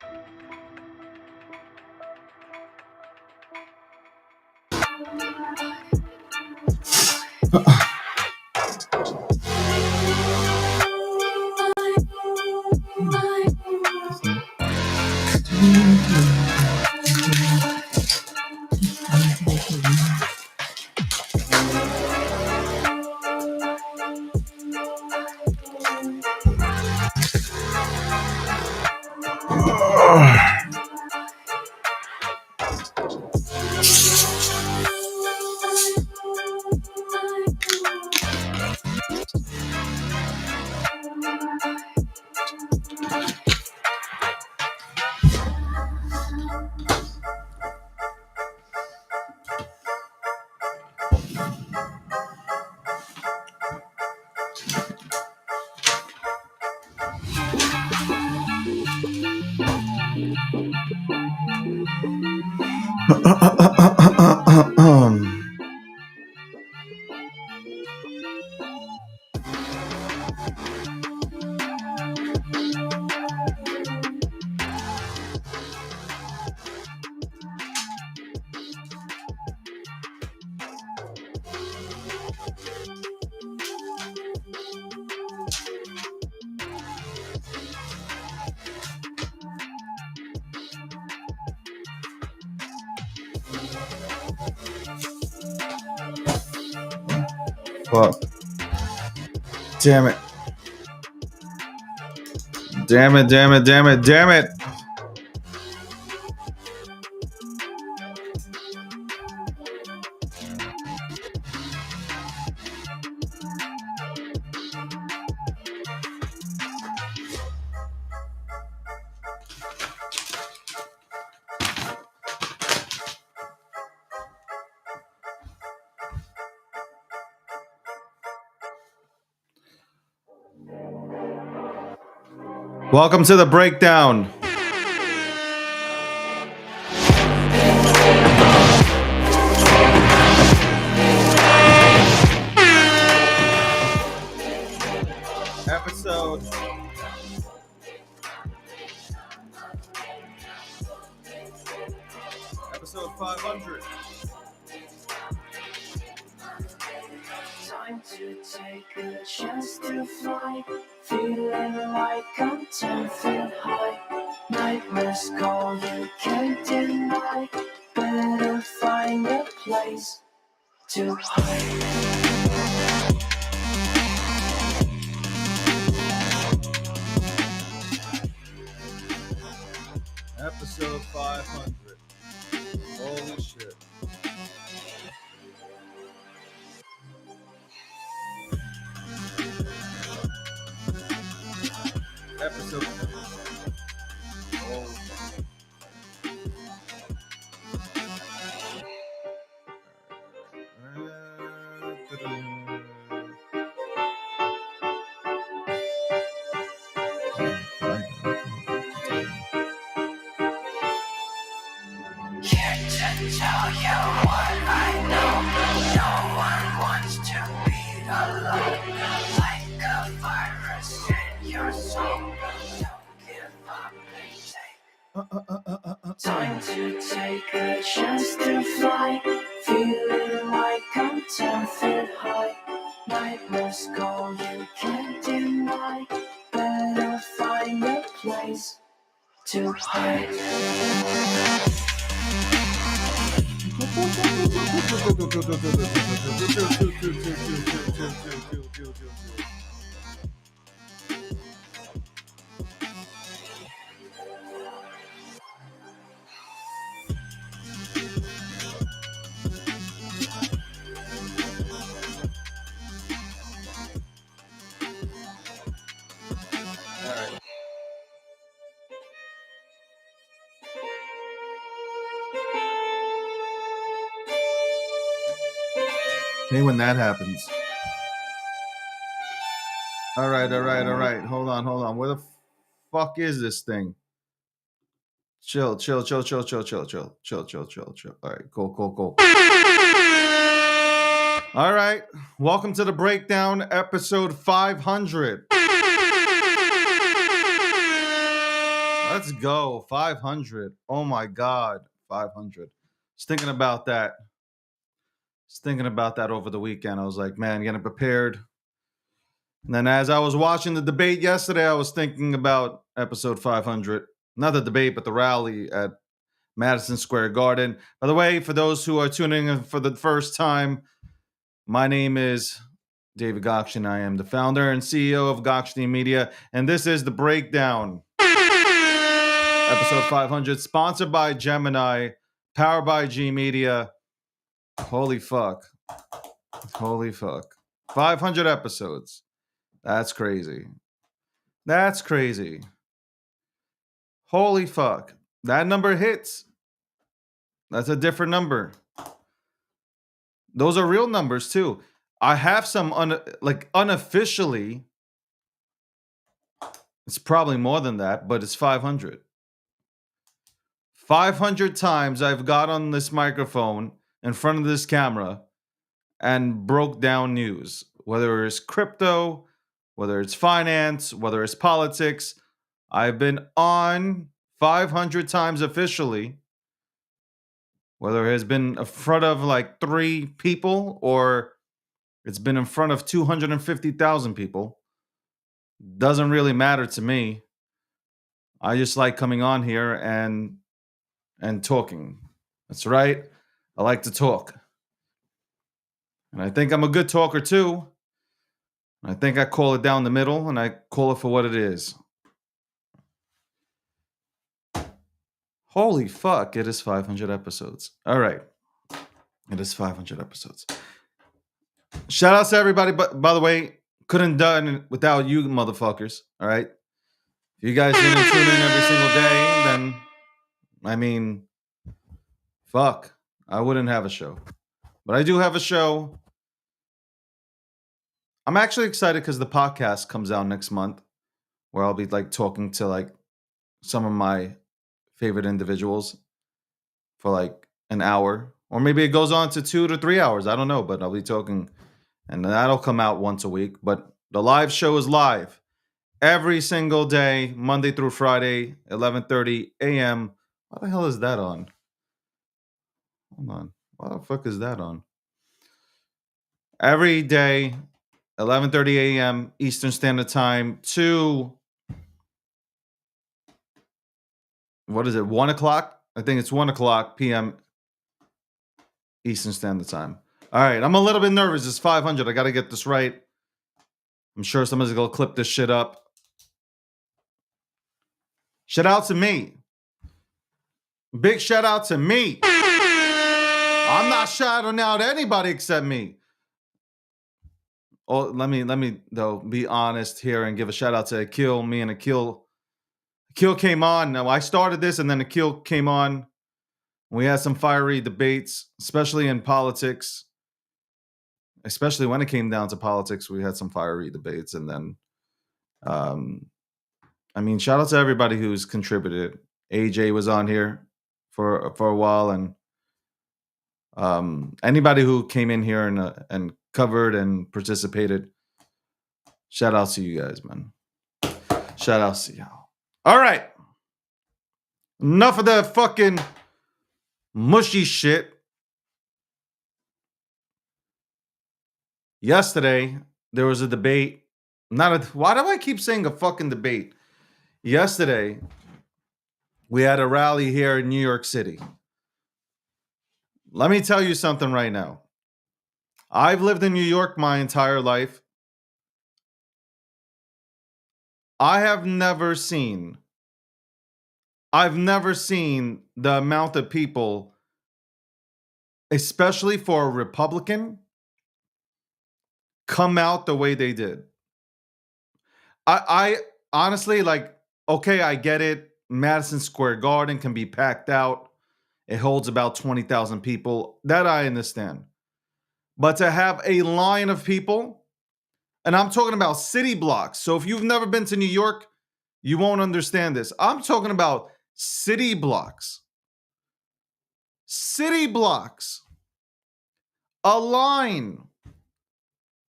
you Fuck. Damn it. Damn it, damn it, damn it, damn it. Welcome to the breakdown. Episode 500. Time to take a chance to fly, feeling like I'm 10 feet high. Nightmares call, you can't deny. Better find a place to hide. Episode 500. Holy shit. Episode. Oh. Here to tell you what I know. No one wants to be alone. Like a virus in your soul. Don't give up and take. Time to take a chance to fly. Feeling like I'm 10 feet high. Nightmares call, you can't deny. Better find a place to hide. Hey, when that happens. All right. Hold on. Where the fuck is this thing? Chill. All right, go. All right. Welcome to the breakdown, episode 500. Let's go. 500. Oh my God. 500. Just thinking about that. was thinking about that over the weekend. I was like, man, getting prepared. And then as I was watching the debate yesterday, I was thinking about episode 500. Not the debate, but the rally at Madison Square Garden. By the way, for those who are tuning in for the first time, my name is David Gokhshtein. I am the founder and CEO of Gokhshtein Media, and this is The Breakdown. Episode 500, sponsored by Gemini, powered by G Media. Holy fuck. Holy fuck. 500 episodes. That's crazy. That's crazy. Holy fuck. That number hits. That's a different number. Those are real numbers too. I have some unofficially, it's probably more than that, but it's 500. 500 times I've got on this microphone in front of this camera and broke down news, whether it's crypto, whether it's finance, whether it's politics. I've been on 500 times officially, whether it has been in front of like 3 people or it's been in front of 250,000 people. Doesn't really matter to me. I just like coming on here and talking. That's right. I like to talk. And I think I'm a good talker too. I think I call it down the middle and I call it for what it is. Holy fuck, it is 500 episodes. All right. It is 500 episodes. Shout out to everybody. But by the way, couldn't done it without you motherfuckers. All right. If you guys didn't tune in every single day, then I mean, fuck. I wouldn't have a show. But I do have a show. I'm actually excited because the podcast comes out next month, where I'll be like talking to like some of my favorite individuals for like an hour, or maybe it goes on to 2 to 3 hours. I don't know, but I'll be talking, and that'll come out once a week. But the live show is live every single day, Monday through Friday, 11:30 a.m. What the hell is that on? Hold on. What the fuck is that on? Every day, 11:30 a.m. Eastern Standard Time to, what is it, 1 o'clock? I think it's 1 o'clock p.m. Eastern Standard Time. All right, I'm a little bit nervous. It's 500. I got to get this right. I'm sure somebody's going to clip this shit up. Shout out to me. Big shout out to me. I'm not shouting out anybody except me. Oh, let me though be honest here and give a shout out to Akil. Me and Akil came on. Now I started this, and then Akil came on. We had some fiery debates, especially in politics. Especially when it came down to politics, we had some fiery debates, and then, I mean, shout out to everybody who's contributed. AJ was on here for a while, and anybody who came in here and covered and participated. Shout out to you guys, man. Shout out to y'all. All right. Enough of the fucking mushy shit. Yesterday, there was a debate. Why do I keep saying a fucking debate? Yesterday, we had a rally here in New York City. Let me tell you something right now. I've lived in New York my entire life. I've never seen the amount of people, especially for a Republican, come out the way they did. I honestly, like, okay, I get it. Madison Square Garden can be packed out. It holds about 20,000 people. That I understand. But to have a line of people, and I'm talking about city blocks. So if you've never been to New York, you won't understand this. I'm talking about city blocks. City blocks. A line.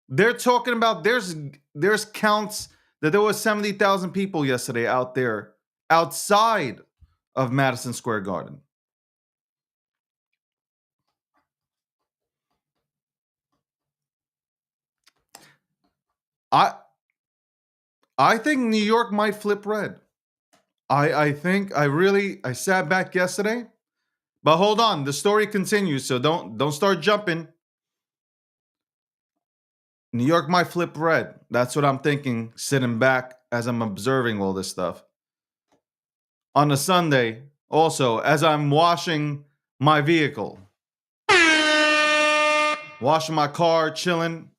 They're talking about there's counts that there was 70,000 people yesterday out there outside of Madison Square Garden. I I think New York might flip red. I think I sat back yesterday, but hold on, the story continues, so don't start jumping. New York might flip red. That's what I'm thinking, sitting back as I'm observing all this stuff. On a Sunday, also, as I'm washing my vehicle, washing my car, chilling.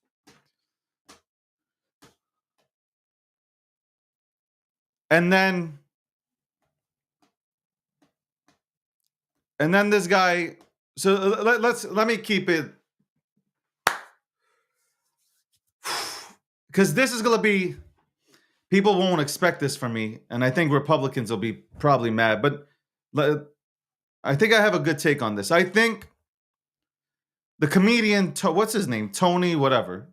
And then this guy, so let me keep it, cuz this is going to be, people won't expect this from me, and I think Republicans will be probably mad, but I think I have a good take on this. I think the comedian, what's his name? Tony, whatever.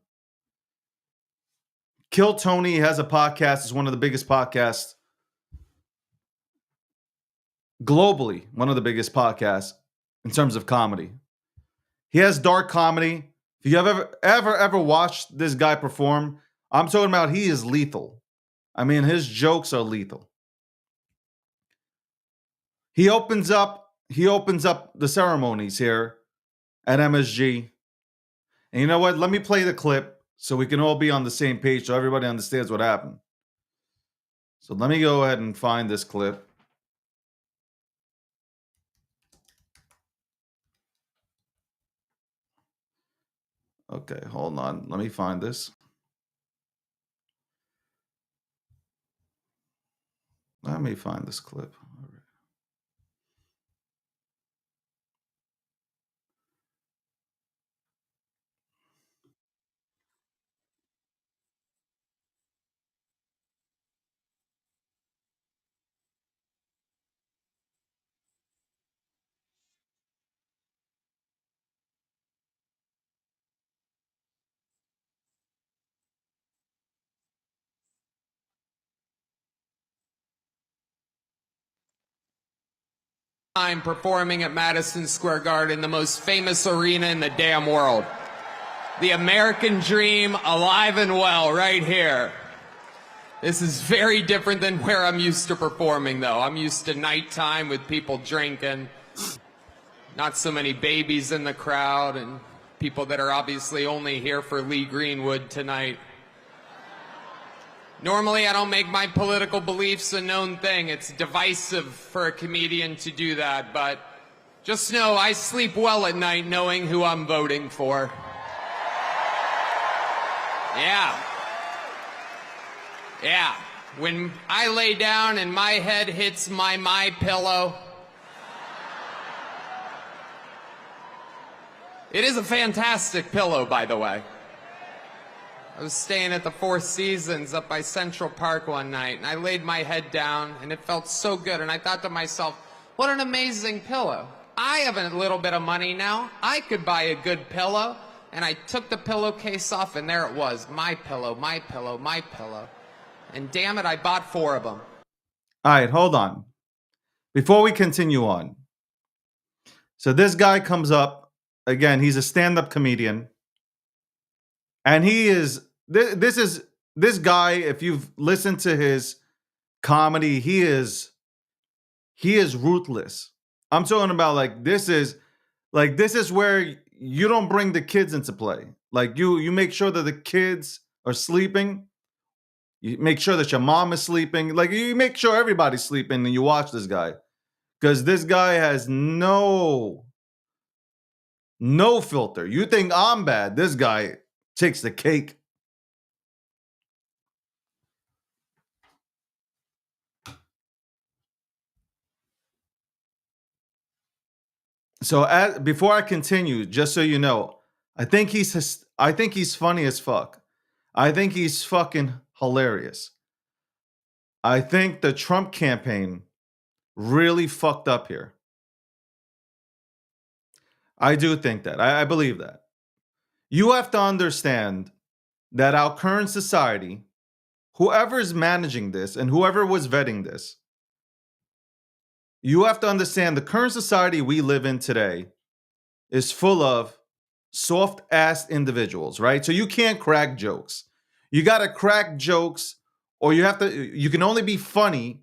Kill Tony has a podcast. It's one of the biggest podcasts globally, one of the biggest podcasts in terms of comedy. He has dark comedy. If you have ever watched this guy perform, I'm talking about he is lethal. I mean, his jokes are lethal. He opens up the ceremonies here at MSG. And you know what? Let me play the clip so we can all be on the same page so everybody understands what happened. So let me go ahead and find this clip. Okay, hold on. Let me find this. Let me find this clip. All right. Time performing at Madison Square Garden, the most famous arena in the damn world. The American dream alive and well right here. This is very different than where I'm used to performing, though. I'm used to nighttime with people drinking, not so many babies in the crowd, and people that are obviously only here for Lee Greenwood tonight. Normally, I don't make my political beliefs a known thing. It's divisive for a comedian to do that, but just know I sleep well at night knowing who I'm voting for. Yeah. Yeah. When I lay down and my head hits my pillow, it is a fantastic pillow, by the way. I was staying at the Four Seasons up by Central Park one night, and I laid my head down, and it felt so good, and I thought to myself, what an amazing pillow. I have a little bit of money now. I could buy a good pillow. And I took the pillowcase off, and there it was. My pillow, my pillow, my pillow. And damn it, I bought 4 of them. All right, hold on. Before we continue on. So this guy comes up. Again, he's a stand-up comedian. And he is, this guy, if you've listened to his comedy, he is ruthless. I'm talking about this is where you don't bring the kids into play. Like you make sure that the kids are sleeping. You make sure that your mom is sleeping. Like you make sure everybody's sleeping and you watch this guy. Because this guy has no filter. You think I'm bad. This guy takes the cake. So before I continue, just so you know, I think he's funny as fuck. I think he's fucking hilarious. I think the Trump campaign really fucked up here. I do think that. I believe that. You have to understand that our current society, whoever is managing this and whoever was vetting this, you have to understand the current society we live in today is full of soft ass individuals, right? So you can't crack jokes. You got to crack jokes, or you can only be funny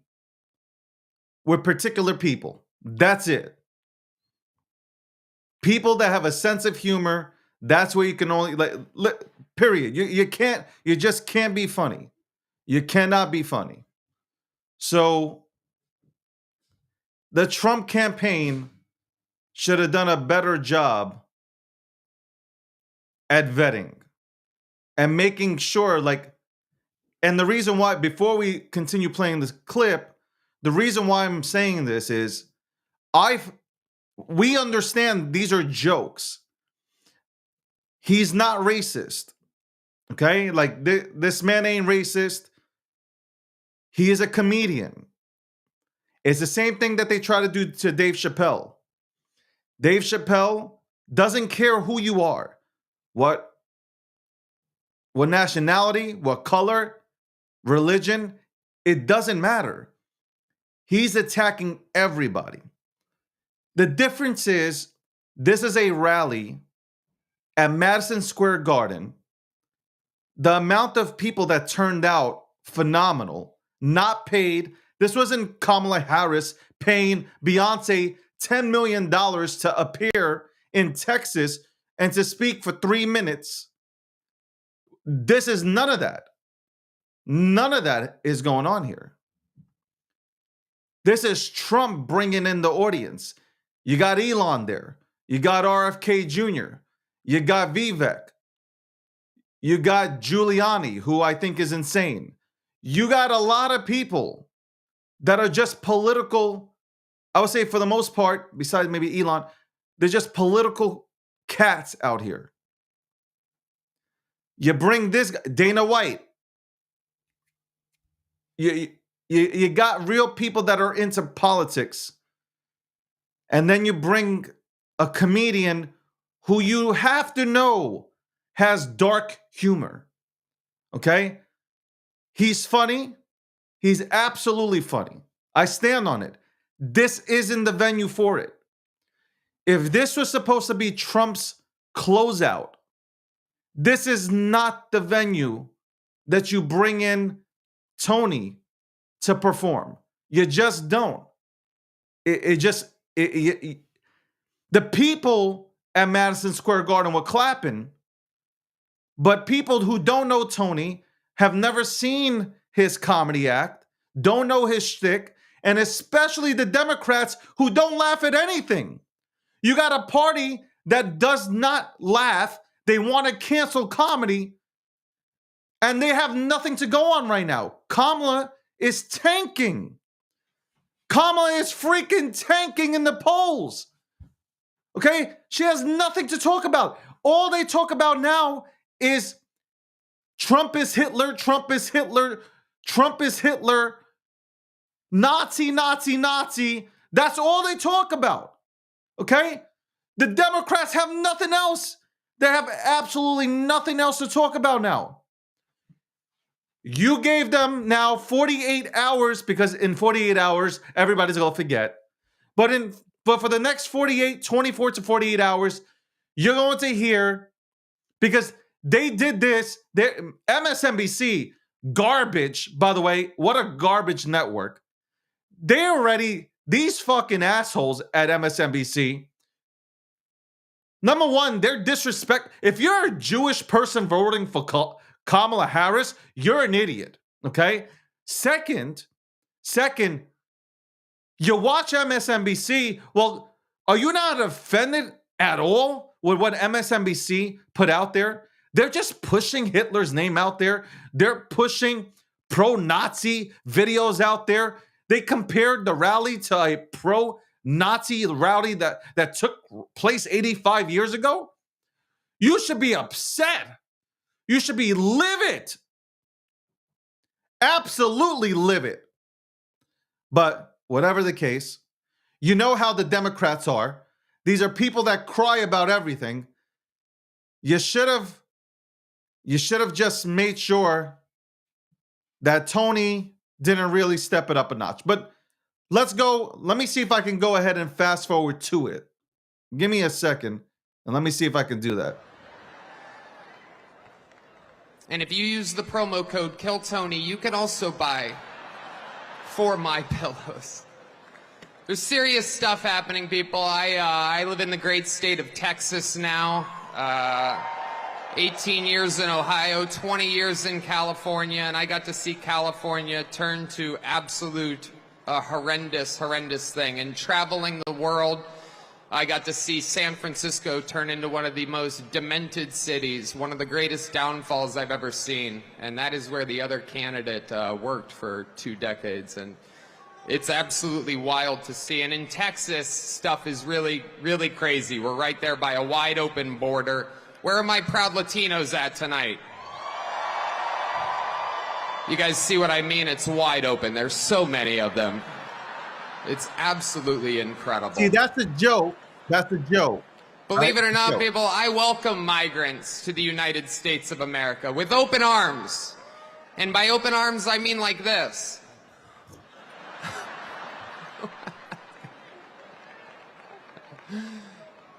with particular people. That's it. People that have a sense of humor, that's where you can only period. You just can't be funny. You cannot be funny. So the Trump campaign should have done a better job at vetting and making sure, and the reason why, before we continue playing this clip, the reason why I'm saying this is we understand these are jokes. He's not racist. Okay? Like this man ain't racist. He is a comedian. It's the same thing that they try to do to Dave Chappelle. Dave Chappelle doesn't care who you are, what nationality, what color, religion, it doesn't matter. He's attacking everybody. The difference is this is a rally at Madison Square Garden. The amount of people that turned out, phenomenal, not paid. This wasn't Kamala Harris paying Beyonce $10 million to appear in Texas and to speak for 3 minutes. This is none of that. None of that is going on here. This is Trump bringing in the audience. You got Elon there. You got RFK Jr. You got Vivek. You got Giuliani, who I think is insane. You got a lot of people that are just political. I would say for the most part, besides maybe Elon, they're just political cats out here. You bring this guy, Dana White. You got real people that are into politics. And then you bring a comedian who you have to know has dark humor. Okay? He's funny. He's absolutely funny. I stand on it. This isn't the venue for it. If this was supposed to be Trump's closeout, this is not the venue that you bring in Tony to perform. You just don't. The people at Madison Square Garden were clapping, but people who don't know Tony, have never seen his comedy act, don't know his shtick, and especially the Democrats who don't laugh at anything. You got a party that does not laugh. They want to cancel comedy, and they have nothing to go on right now. Kamala is tanking. Kamala is freaking tanking in the polls. Okay? She has nothing to talk about. All they talk about now is Trump is Hitler, Trump is Hitler, Trump is Hitler, Nazi, Nazi, Nazi. That's all they talk about. Okay? The Democrats have nothing else. They have absolutely nothing else to talk about now. You gave them now 48 hours, because in 48 hours, everybody's going to forget. But for the next 24 to 48 hours, you're going to hear, because they did this, MSNBC, garbage, by the way, what a garbage network. These fucking assholes at MSNBC, number one, they're disrespect. If you're a Jewish person voting for Kamala Harris, you're an idiot, okay? Second, you watch MSNBC, well, are you not offended at all with what MSNBC put out there? They're just pushing Hitler's name out there. They're pushing pro-Nazi videos out there. They compared the rally to a pro-Nazi rally that took place 85 years ago. You should be upset. You should be livid. Absolutely livid. But whatever the case, you know how the Democrats are. These are people that cry about everything. You should have just made sure that Tony didn't really step it up a notch. But let's go. Let me see if I can go ahead and fast forward to it. Give me a second, and let me see if I can do that. And if you use the promo code KillTony, you can also buy 4 My Pillows. There's serious stuff happening, people. I live in the great state of Texas now. 18 years in Ohio, 20 years in California, and I got to see California turn to absolute horrendous thing. And traveling the world, I got to see San Francisco turn into one of the most demented cities, one of the greatest downfalls I've ever seen. And that is where the other candidate worked for 2 decades. And it's absolutely wild to see. And in Texas, stuff is really, really crazy. We're right there by a wide open border. Where are my proud Latinos at tonight? You guys see what I mean? It's wide open. There's so many of them. It's absolutely incredible. See, that's a joke. That's a joke. Believe it or not, people, I welcome migrants to the United States of America with open arms. And by open arms, I mean like this.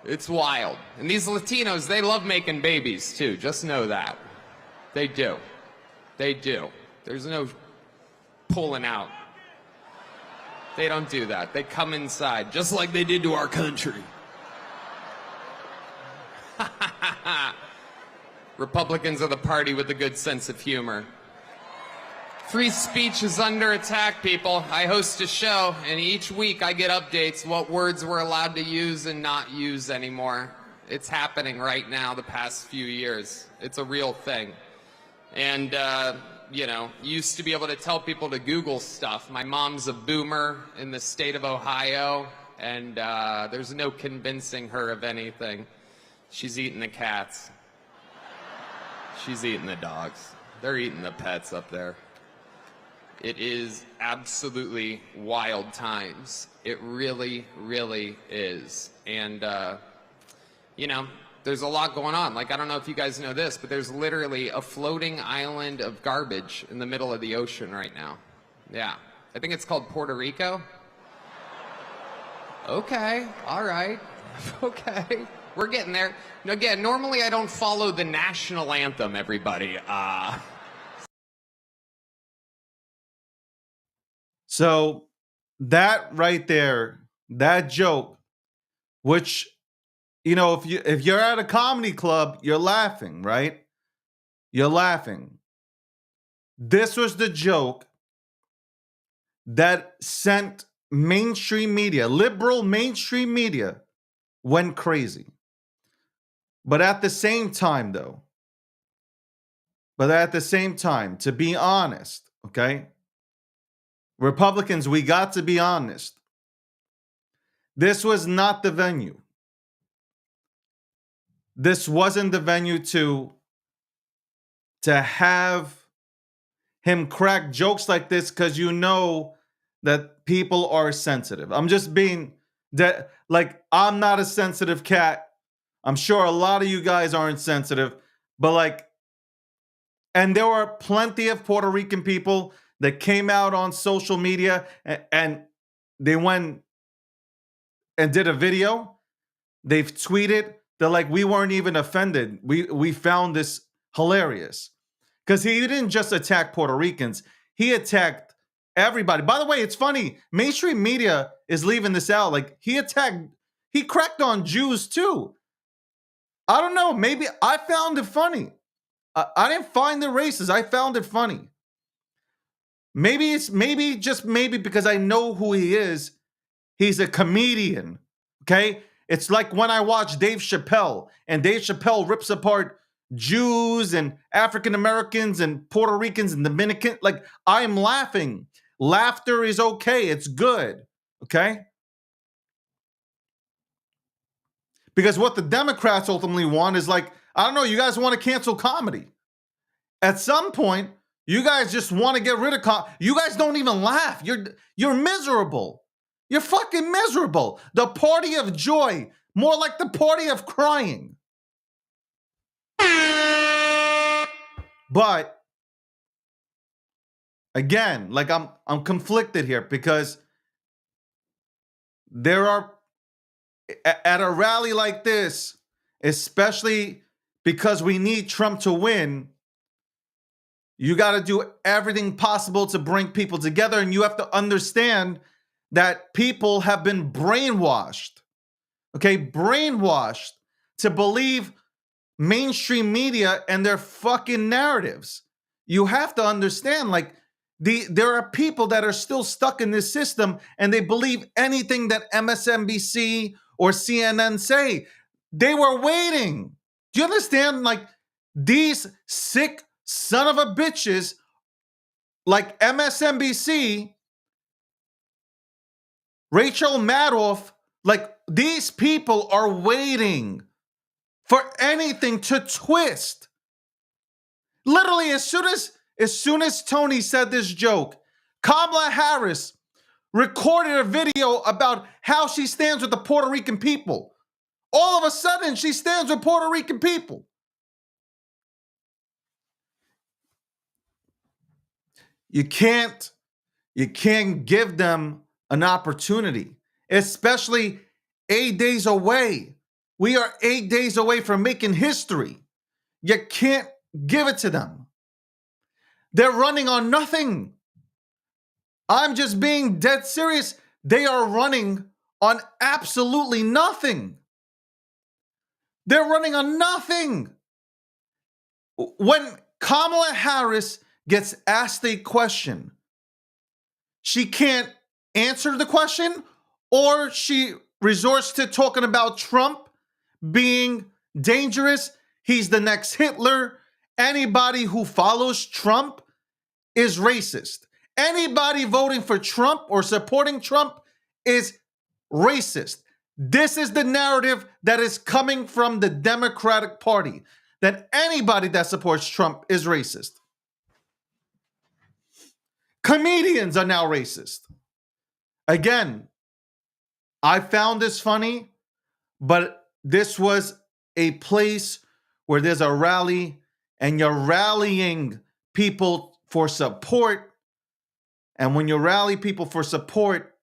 It's wild. And these Latinos, they love making babies too. Just know that. They do. They do. There's no pulling out. They don't do that. They come inside, just like they did to our country. Republicans are the party with a good sense of humor. Free speech is under attack, people. I host a show, and each week I get updates what words we're allowed to use and not use anymore. It's happening right now the past few years. It's a real thing. And, you know, used to be able to tell people to Google stuff. My mom's a boomer in the state of Ohio, and there's no convincing her of anything. She's eating the cats. She's eating the dogs. They're eating the pets up there. It is absolutely wild times. It really, really is. And, you know, there's a lot going on. Like, I don't know if you guys know this, but there's literally a floating island of garbage in the middle of the ocean right now. Yeah. I think it's called Puerto Rico. Okay. All right. Okay. We're getting there. Again, normally I don't follow the national anthem, everybody. So that right there, that joke, which, you know, if you're at a comedy club, you're laughing, right? You're laughing. This was the joke that sent mainstream media, liberal mainstream media, went crazy. But at the same time, though, to be honest, okay? Republicans, we got to be honest. This was not the venue. This wasn't the venue to have him crack jokes like this, because you know that people are sensitive. I'm just being that, like, I'm not a sensitive cat. I'm sure a lot of you guys aren't sensitive, but like, and there were plenty of Puerto Rican people that came out on social media and they went and did a video. They've tweeted. They're like, we weren't even offended. We found this hilarious. Because he didn't just attack Puerto Ricans. He attacked everybody. By the way, it's funny. Mainstream media is leaving this out. Like, he cracked on Jews too. I don't know. Maybe I found it funny. I didn't find it racist. I found it funny. Maybe because I know who he is. He's a comedian. Okay? It's like when I watch Dave Chappelle, and Dave Chappelle rips apart Jews and African Americans and Puerto Ricans and Dominican. Like, I'm laughing. Laughter is okay. It's good. Okay? Because what the Democrats ultimately want is, like, I don't know, you guys want to cancel comedy. At some point, you guys just want to get rid of comedy. You guys don't even laugh. You're miserable. You're fucking miserable. The party of joy, more like the party of crying. But again, like, I'm conflicted here, because there are, at a rally like this, especially because we need Trump to win, You got to do everything possible to bring people together, and you have to understand that people have been brainwashed, okay? Brainwashed to believe mainstream media and their fucking narratives. You have to understand, like, there are people that are still stuck in this system and they believe anything that MSNBC or CNN say. They were waiting. Do you understand? Like, these sick son of a bitches like MSNBC, Rachel Maddow, like, these people are waiting for anything to twist. Literally, as soon as Tony said this joke, Kamala Harris recorded a video about how she stands with the Puerto Rican people. All of a sudden, she stands with Puerto Rican people. You can't give them an opportunity, especially 8 days away. We are 8 days away from making history. You can't give it to them. They're running on nothing. I'm just being dead serious. They are running on absolutely nothing. They're running on nothing. When Kamala Harris gets asked a question, she can't answer the question, or she resorts to talking about Trump being dangerous. He's the next Hitler. Anybody who follows Trump is racist. Anybody voting for Trump or supporting Trump is racist. This is the narrative that is coming from the Democratic Party, that anybody that supports Trump is racist. Comedians are now racist. Again, I found this funny, but this was a place where there's a rally and you're rallying people for support. And when you rally people for support,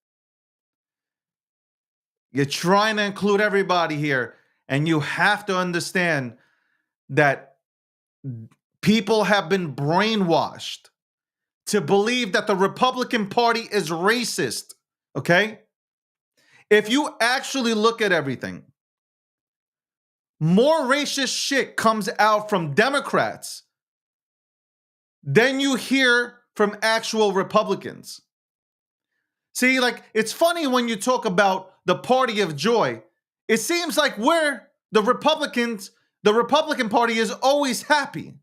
you're trying to include everybody here. And you have to understand that people have been brainwashed to believe that the Republican Party is racist, okay? If you actually look at everything, more racist shit comes out from Democrats than you hear from actual Republicans. See, like, it's funny when you talk about the party of joy. It seems like we're the Republicans, the Republican Party is always happy.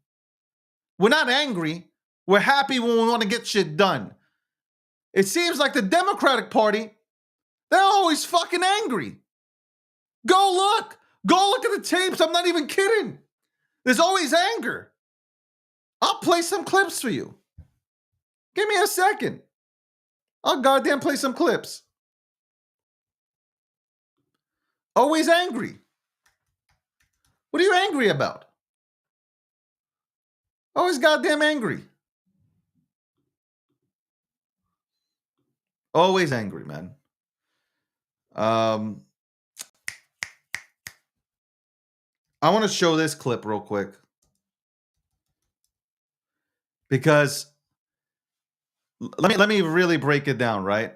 We're not angry. We're happy when we want to get shit done. It seems like the Democratic Party, they're always fucking angry. Go look. Go look at the tapes. I'm not even kidding. There's always anger. I'll play some clips for you. Give me a second. I'll goddamn play some clips. Always angry. What are you angry about? Always goddamn angry. Always angry, man. I want to show this clip real quick because let me really break it down, right?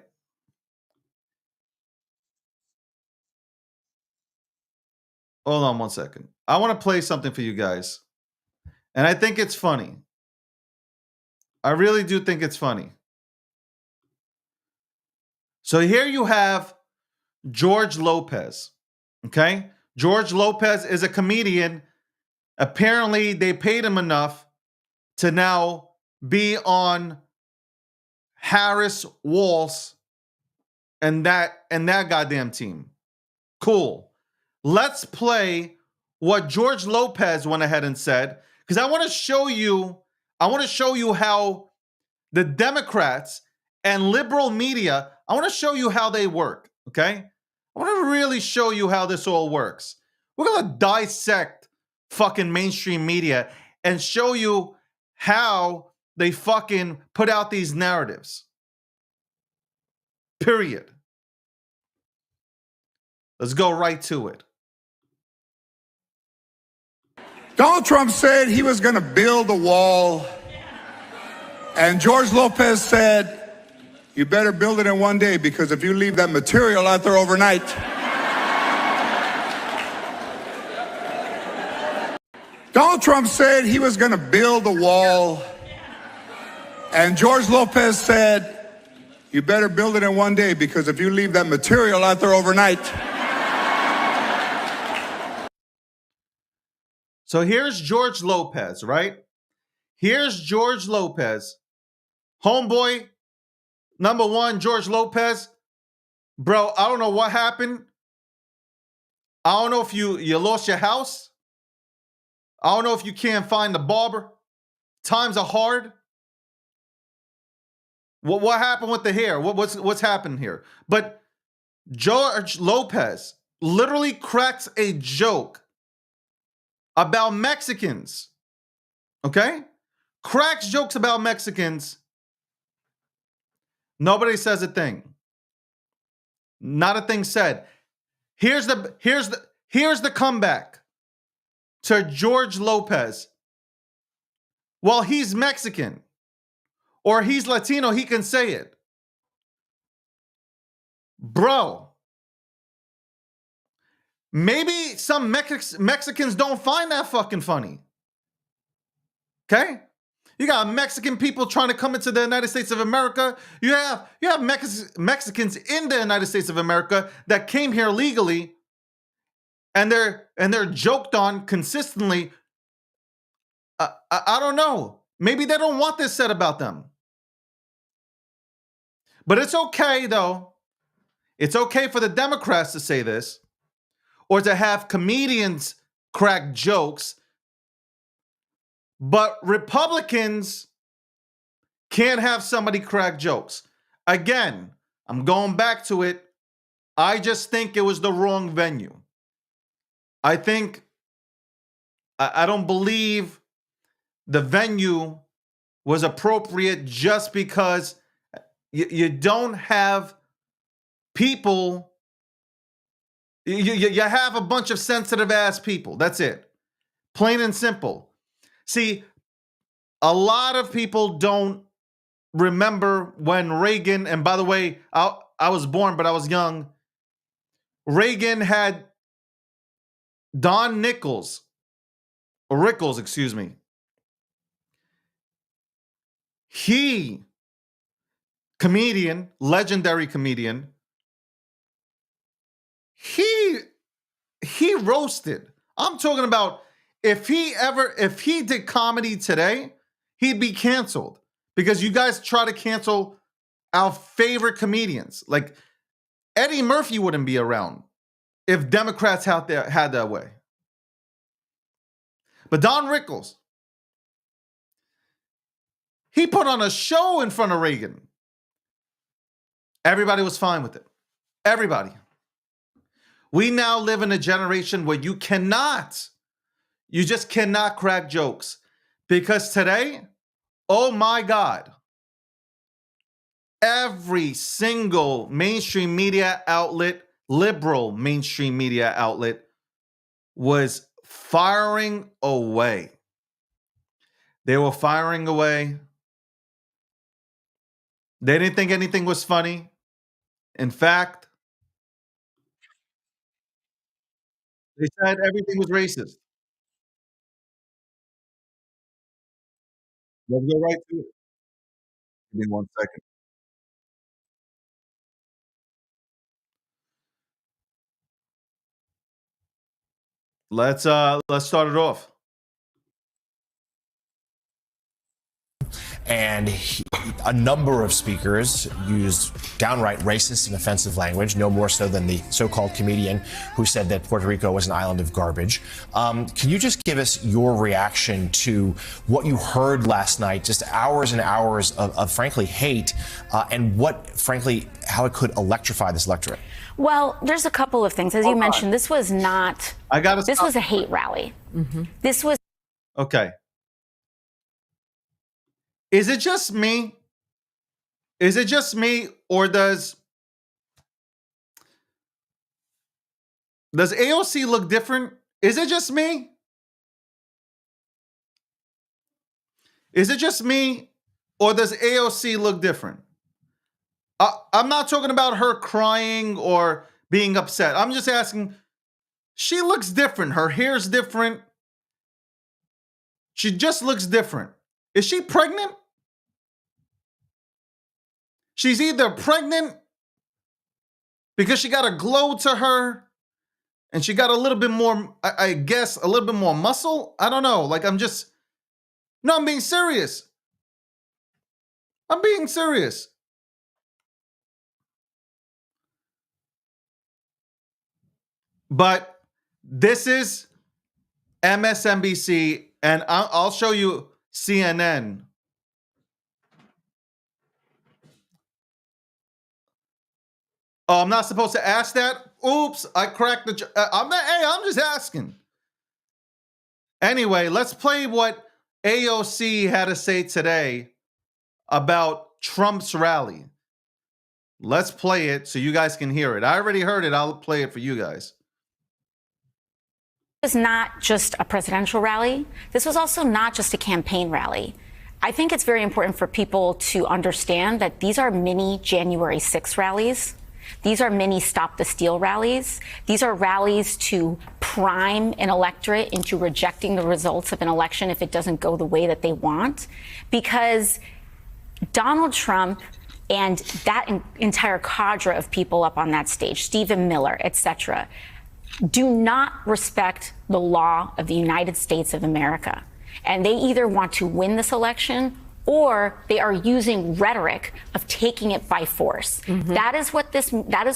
Hold on one second. I want to play something for you guys. And I think it's funny. I really do think it's funny. So here you have George Lopez, okay? George Lopez is a comedian. Apparently, they paid him enough to now be on Harris Walls and that goddamn team. Cool. Let's play what George Lopez went ahead and said, because I want to show you how the Democrats and liberal media, I want to show you how they work, okay? I want to really show you how this all works. We're going to dissect fucking mainstream media and show you how they fucking put out these narratives. Period. Let's go right to it. Donald Trump said he was going to build a wall And George Lopez said, you better build it in one day, because if you leave that material out there overnight, Donald Trump said he was going to build a wall. And George Lopez said, you better build it in one day, because if you leave that material out there overnight. So here's George Lopez, right? Here's George Lopez. Homeboy, number one, George Lopez. Bro, I don't know what happened. I don't know if you lost your house. I don't know if you can't find the barber. Times are hard. What happened with the hair? What's happened here? But George Lopez literally cracks a joke about Mexicans. Okay? Cracks jokes about Mexicans. Nobody says a thing. Not a thing said. Here's the comeback to George Lopez. Well, he's Mexican or he's Latino, he can say it. Bro, maybe some Mexicans don't find that fucking funny. Okay? You got Mexican people trying to come into the United States of America. You have Mexicans in the United States of America that came here legally, and they're joked on consistently. I don't know. Maybe they don't want this said about them. But it's okay, though. It's okay for the Democrats to say this, or to have comedians crack jokes. But Republicans can't have somebody crack jokes. Again, I'm going back to it. I just think it was the wrong venue. I don't believe the venue was appropriate, just because you don't have people. You have a bunch of sensitive ass people. That's it. Plain and simple. See, a lot of people don't remember when Reagan, and by the way, I was born, but I was young. Reagan had Don Rickles, excuse me. He, comedian, legendary comedian, he roasted. I'm talking about, if he did comedy today, he'd be canceled, because you guys try to cancel our favorite comedians. Like Eddie Murphy wouldn't be around if Democrats out there had that way. But Don Rickles, he put on a show in front of Reagan. Everybody was fine with it. Everybody. We now live in a generation where you just cannot crack jokes. Because today, oh my God, every single mainstream media outlet, liberal mainstream media outlet, was firing away. They were firing away. They didn't think anything was funny. In fact, they said everything was racist. Let's go right to it. Give me 1 second. Let's start it off. And a number of speakers used downright racist and offensive language, no more so than the so-called comedian who said that Puerto Rico was an island of garbage. Can you just give us your reaction to what you heard last night, just hours and hours of frankly, hate, and how it could electrify this electorate? Well, there's a couple of things. As you mentioned, this was not, this was a hate rally. Mm-hmm. This was. Okay. Is it just me? Is it just me, or does AOC look different? Is it just me? Is it just me, or does AOC look different? I'm not talking about her crying or being upset. I'm just asking, she looks different. Her hair's different. She just looks different. Is she pregnant? She's either pregnant because she got a glow to her and she got a little bit more, I guess, a little bit more muscle. I don't know. Like, I'm being serious. I'm being serious. But this is MSNBC, and I'll show you CNN. Oh, I'm not supposed to ask that? Oops, I cracked the... I'm just asking. Anyway, let's play what AOC had to say today about Trump's rally. Let's play it so you guys can hear it. I already heard it. I'll play it for you guys. This was not just a presidential rally. This was also not just a campaign rally. I think it's very important for people to understand that these are mini January 6 rallies. These are mini Stop the Steal rallies. These are rallies to prime an electorate into rejecting the results of an election if it doesn't go the way that they want. Because Donald Trump and that entire cadre of people up on that stage, Stephen Miller, etc., do not respect the law of the United States of America. And they either want to win this election or they are using rhetoric of taking it by force. Mm-hmm. That is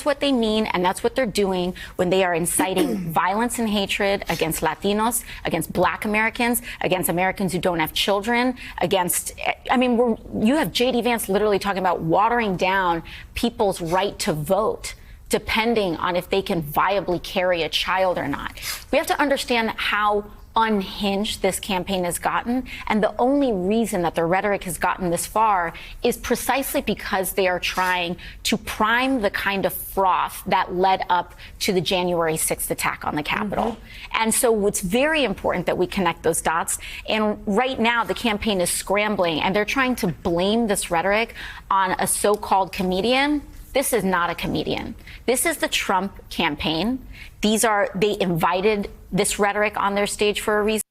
what they mean, and that's what they're doing when they are inciting violence and hatred against Latinos, against Black Americans, against Americans who don't have children, you have J.D. Vance literally talking about watering down people's right to vote, depending on if they can viably carry a child or not. We have to understand how unhinged this campaign has gotten, and the only reason that the rhetoric has gotten this far is precisely because they are trying to prime the kind of froth that led up to the January 6th attack on the Capitol. Mm-hmm. And so it's very important that we connect those dots. And right now, the campaign is scrambling, and they're trying to blame this rhetoric on a so-called comedian. This is not a comedian. This is the Trump campaign. They invited this rhetoric on their stage for a reason.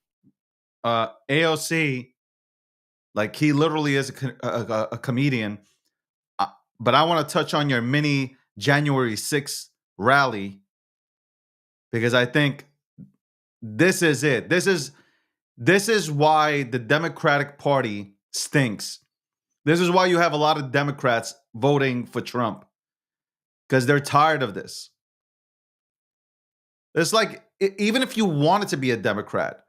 AOC, like, he literally is a comedian. But I want to touch on your mini January 6th rally, because I think this is it. This is why the Democratic Party stinks. This is why you have a lot of Democrats voting for Trump, because they're tired of this. It's like, even if you wanted to be a Democrat,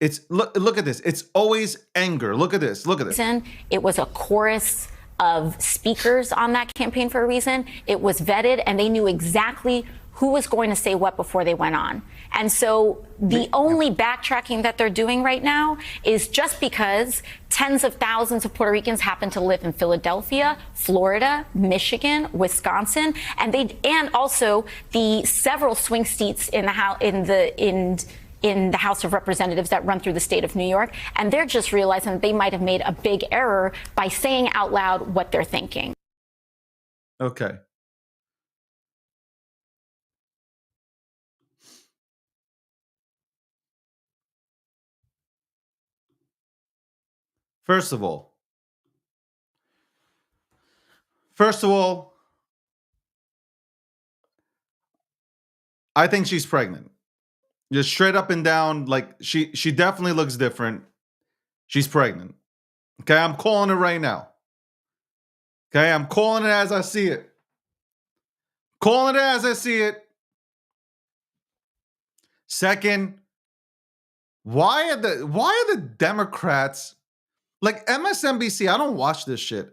it's look at this. It's always anger. Look at this. Look at this. It was a chorus of speakers on that campaign for a reason. It was vetted, and they knew exactly who was going to say what before they went on. And so the only backtracking that they're doing right now is just because tens of thousands of Puerto Ricans happen to live in Philadelphia, Florida, Michigan, Wisconsin, and also the several swing seats in the House of Representatives that run through the state of New York. And they're just realizing that they might have made a big error by saying out loud what they're thinking. Okay. First of all, I think she's pregnant. Just straight up and down, like, she definitely looks different. She's pregnant. Okay, I'm calling it right now. Okay, I'm calling it as I see it. Calling it as I see it. Second, why are the Democrats, like MSNBC? I don't watch this shit,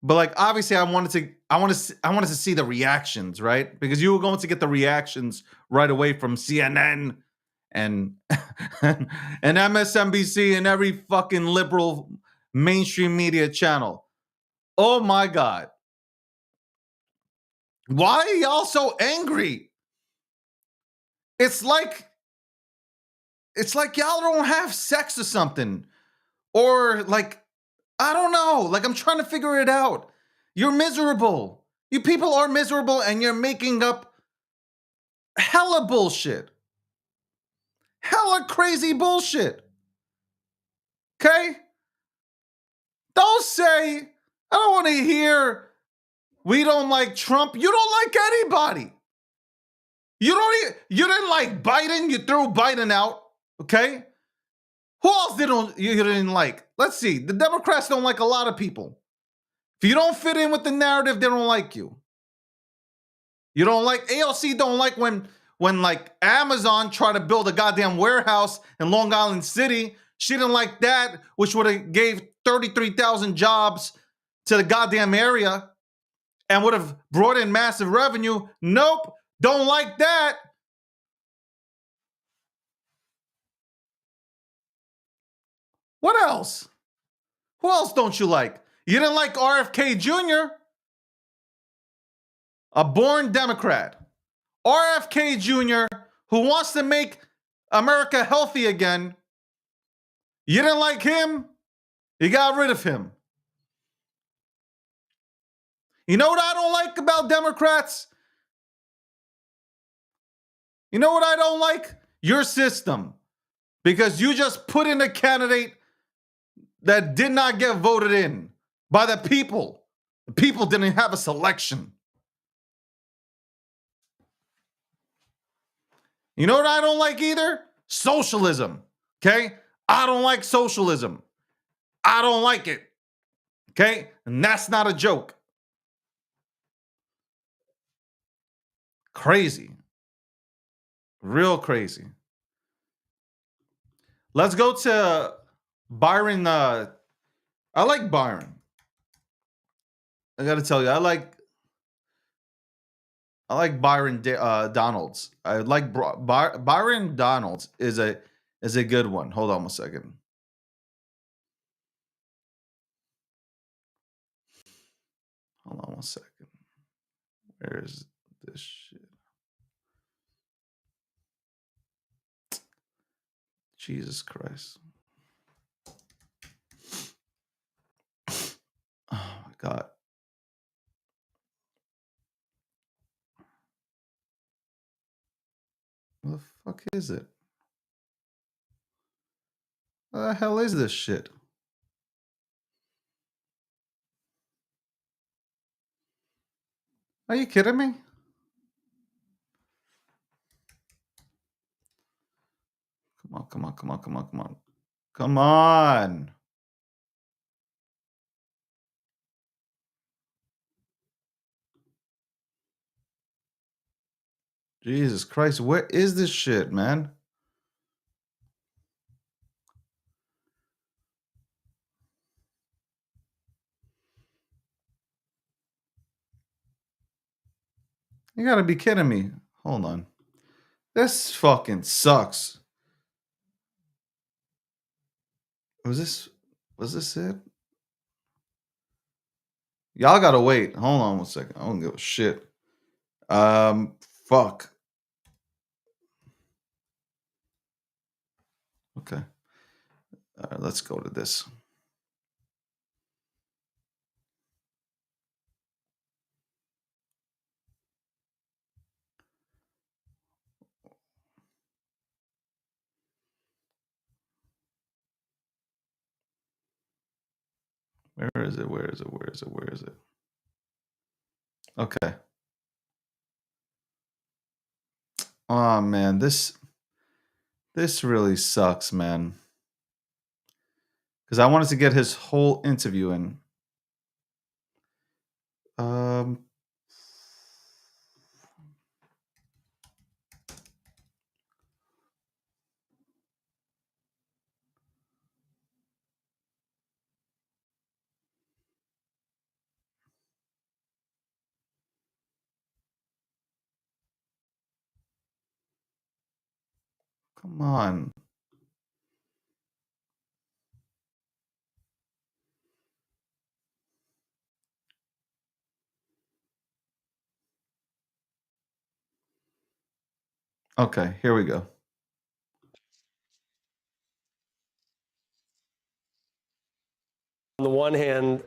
but like, obviously I wanted to see the reactions, right? Because you were going to get the reactions right away from CNN and and MSNBC and every fucking liberal mainstream media channel. Oh my God. Why are y'all so angry? It's like y'all don't have sex or something. Or like, I don't know. Like, I'm trying to figure it out. You're miserable. You people are miserable, and you're making up hella bullshit. Hella crazy bullshit. Okay? Don't say, I don't want to hear we don't like Trump. You don't like anybody. You didn't like Biden. You threw Biden out. Okay? Who else you didn't like? Let's see. The Democrats don't like a lot of people. If you don't fit in with the narrative, they don't like you. You don't like AOC. Don't like when like Amazon tried to build a goddamn warehouse in Long Island City. She didn't like that, which would have gave 33,000 jobs to the goddamn area and would have brought in massive revenue. Nope, don't like that. What else? Who else don't you like? You didn't like RFK Jr., a born Democrat. RFK Jr., who wants to make America healthy again. You didn't like him? You got rid of him. You know what I don't like about Democrats? You know what I don't like? Your system. Because you just put in a candidate that did not get voted in by the people. The people didn't have a selection. You know what I don't like either? Socialism. Okay? I don't like socialism. I don't like it. Okay? And that's not a joke. Crazy. Real crazy. Let's go to Byron. I like Byron. I got to tell you, I like Byron Donalds. I like Byron Donalds is a good one. Hold on a second. Hold on one second. Where's this shit? Jesus Christ. Oh my God. What the fuck is it? What the hell is this shit? Are you kidding me? Come on. Come on. Jesus Christ, where is this shit, man? You gotta be kidding me. Hold on. This fucking sucks. Was this it? Y'all gotta wait. Hold on one second. I don't give a shit. Fuck. Okay. All right, let's go to this. Where is it? Okay. Oh man, this really sucks, man. Because I wanted to get his whole interview in. Come on. Okay, here we go. the one hand,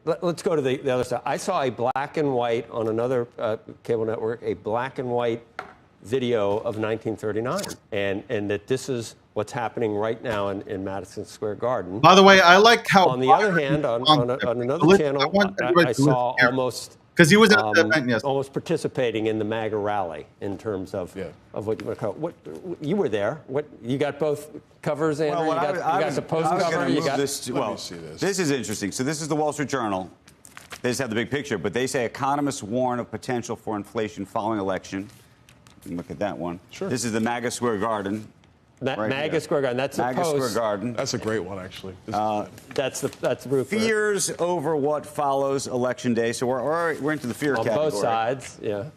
let's go to the other side. I saw a black and white on another cable network, a black and white video of 1939, and that this is what's happening right now in Madison Square Garden. By the way, I like how. On the other hand, on another channel, I saw almost because he was at the event yesterday. almost participating in the MAGA rally in terms of what you want to call. What you were there? What you got both covers, Andrew? Well, you got the post cover. You got this is interesting. So this is the Wall Street Journal. They just have the big picture, but they say economists warn of potential for inflation following election. Look at that one. Sure. This is the MAGA Square Garden. MAGA Square Garden. That's MAGA a post. Square Garden. That's a great one, actually. That's the roof. Fears over what follows Election Day. So we're into the fear on category. both sides. Yeah.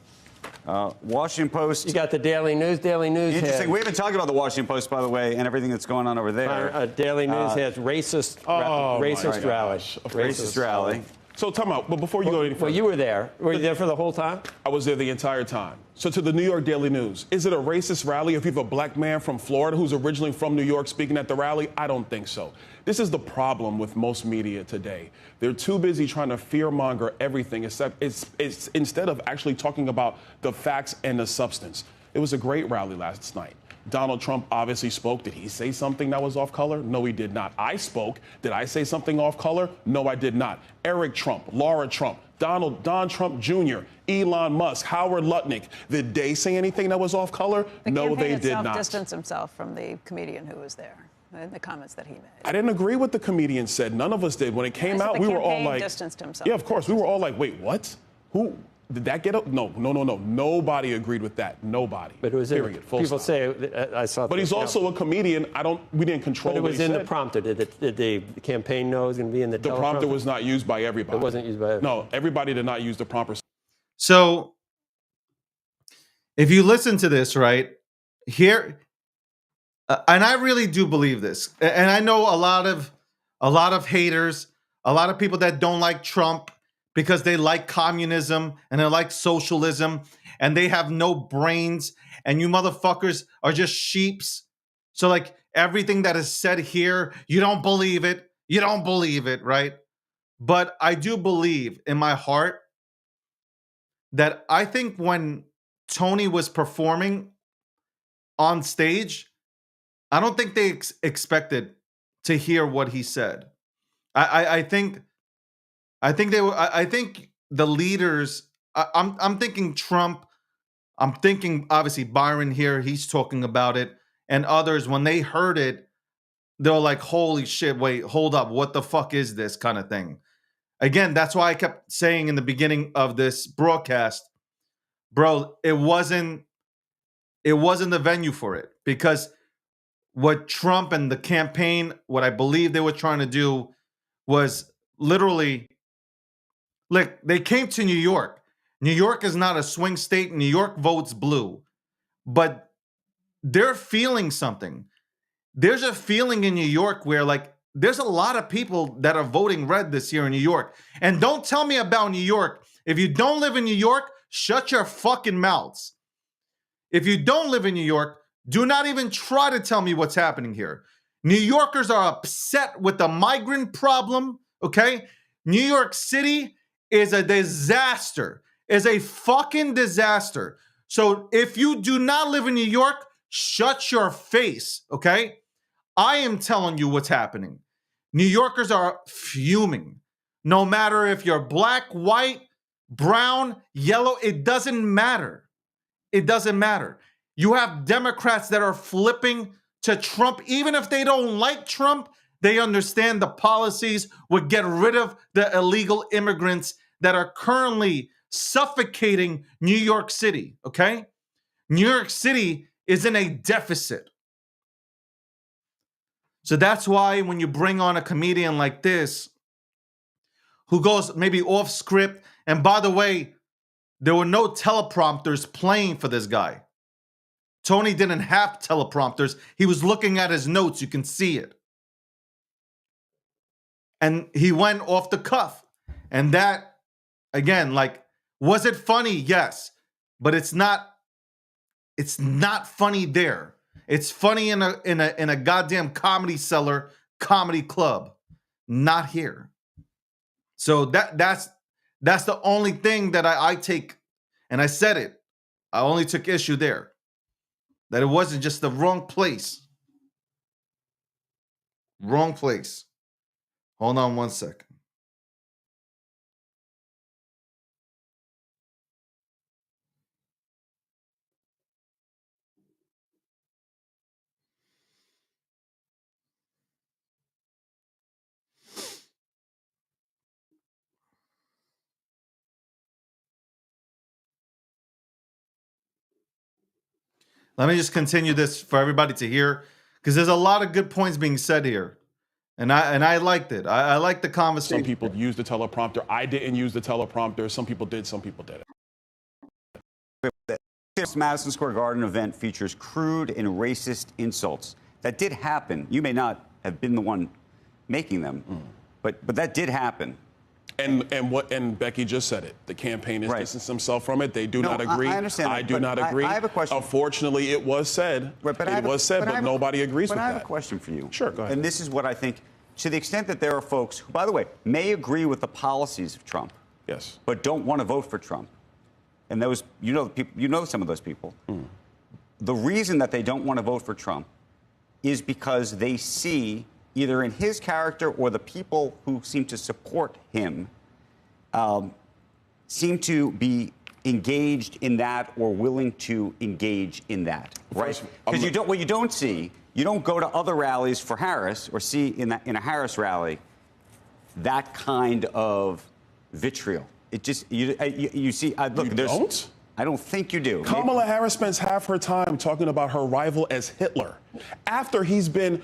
Washington Post. You got the Daily News. Interesting. Head. We haven't talked about the Washington Post, by the way, and everything that's going on over there. Daily News has racist rally. Racist rally. So, time out. But before you go any further. Well, you were there. Were you there for the whole time? I was there the entire time. So, to the New York Daily News, is it a racist rally if you have a black man from Florida who's originally from New York speaking at the rally? I don't think so. This is the problem with most media today. They're too busy trying to fearmonger everything it's instead of actually talking about the facts and the substance. It was a great rally last night. Donald Trump obviously spoke. Did he say something that was off color? No, he did not. I spoke. Did I say something off color? No, I did not. Eric Trump, Laura Trump, Don Trump Jr., Elon Musk, Howard Lutnick. Did they say anything that was off color? No, they did not. Distanced himself from the comedian who was there and the comments that he made. I didn't agree with the comedian said. None of us did. When it came out, we were all like, distanced himself. Yeah, of course. We were all like, wait, what? Who? Did that get up? No. Nobody agreed with that. Nobody. But it was period. Full people stop. say I saw. But he's also a comedian. We didn't control. But it was what he in said. the prompter. Did the campaign know it was going to be in the? The prompter was not used by everybody. It wasn't used by everybody. No, everybody did not use the prompter. So, if you listen to this right here, and I really do believe this, and I know a lot of haters, a lot of people that don't like Trump because they like communism and they like socialism and they have no brains and you motherfuckers are just sheeps. So like everything that is said here, you don't believe it. You don't believe it, right? But I do believe in my heart that I think when Tony was performing on stage, I don't think they expected to hear what he said. I think they were. I think the leaders. I'm thinking Trump. I'm thinking obviously Byron here. He's talking about it, and others when they heard it, they're like, "Holy shit! Wait, hold up! What the fuck is this?" kind of thing. Again, that's why I kept saying in the beginning of this broadcast, bro, it wasn't the venue for it because what Trump and the campaign, what I believe they were trying to do was literally. Look, they came to New York. New York is not a swing state. New York votes blue. But they're feeling something. There's a feeling in New York where, like, there's a lot of people that are voting red this year in New York. And don't tell me about New York. If you don't live in New York, shut your fucking mouths. If you don't live in New York, do not even try to tell me what's happening here. New Yorkers are upset with the migrant problem, okay? New York City is a disaster, is a fucking disaster. So if you do not live in New York, shut your face, okay? I am telling you what's happening. New Yorkers are fuming. No matter if you're black, white, brown, yellow, it doesn't matter. It doesn't matter. You have Democrats that are flipping to Trump. Even if they don't like Trump, they understand the policies would get rid of the illegal immigrants that are currently suffocating New York City, okay? New York City is in a deficit. So that's why when you bring on a comedian like this, who goes maybe off script, and by the way, there were no teleprompters playing for this guy. Tony didn't have teleprompters. He was looking at his notes. You can see it. And he went off the cuff. And that, again, like, was it funny? Yes. But it's not funny there. It's funny in a goddamn comedy cellar comedy club, not here. So that's the only thing that I take, and I said it. I only took issue there. That it wasn't just the wrong place. Wrong place. Hold on one second. Let me just continue this for everybody to hear, because there's a lot of good points being said here. And I liked it. I liked the conversation. Some people use the teleprompter. I didn't use the teleprompter. Some people did, some people didn't. This Madison Square Garden event features crude and racist insults. That did happen. You may not have been the one making them, but that did happen. And Becky just said it. The campaign has distanced themselves from it. They do not agree. I understand that, I do not agree. I have a question. Unfortunately, it was said. But nobody agrees with that. But I have a question for you. Sure, go ahead. And this is what I think, to the extent that there are folks who, by the way, may agree with the policies of Trump, yes, but don't want to vote for Trump. And those, you know some of those people. The reason that they don't want to vote for Trump is because they see, either in his character or the people who seem to support him, seem to be engaged in that or willing to engage in that, right? Because what you don't see, you don't go to other rallies for Harris or see in a Harris rally that kind of vitriol. It just you see. Look, you don't? I don't think you do. Kamala Harris spends half her time talking about her rival as Hitler, after he's been.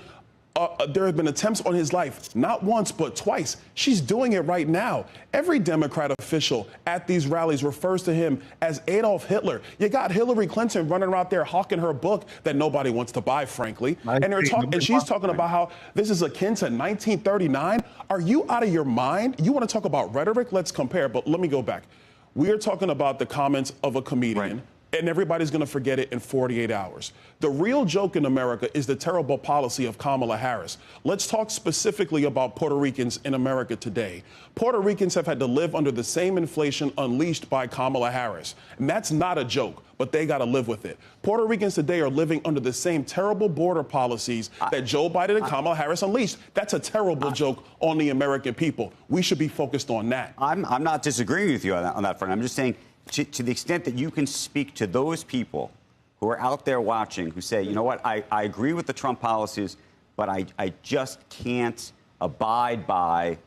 There have been attempts on his life, not once, but twice. She's doing it right now. Every Democrat official at these rallies refers to him as Adolf Hitler. You got Hillary Clinton running around there hawking her book that nobody wants to buy, frankly. And she's talking about how this is akin to 1939. Are you out of your mind? You want to talk about rhetoric? Let's compare. But let me go back. We are talking about the comments of a comedian. Right. And everybody's going to forget it in 48 hours. The real joke in America is the terrible policy of Kamala Harris. Let's talk specifically about Puerto Ricans in America today. Puerto Ricans have had to live under the same inflation unleashed by Kamala Harris. And that's not a joke, but they got to live with it. Puerto Ricans today are living under the same terrible border policies that Joe Biden and Kamala Harris unleashed. That's a terrible joke on the American people. We should be focused on that. I'm not disagreeing with you on that front. I'm just saying, to the extent that you can speak to those people who are out there watching, who say, you know what, I agree with the Trump policies, but I just can't abide by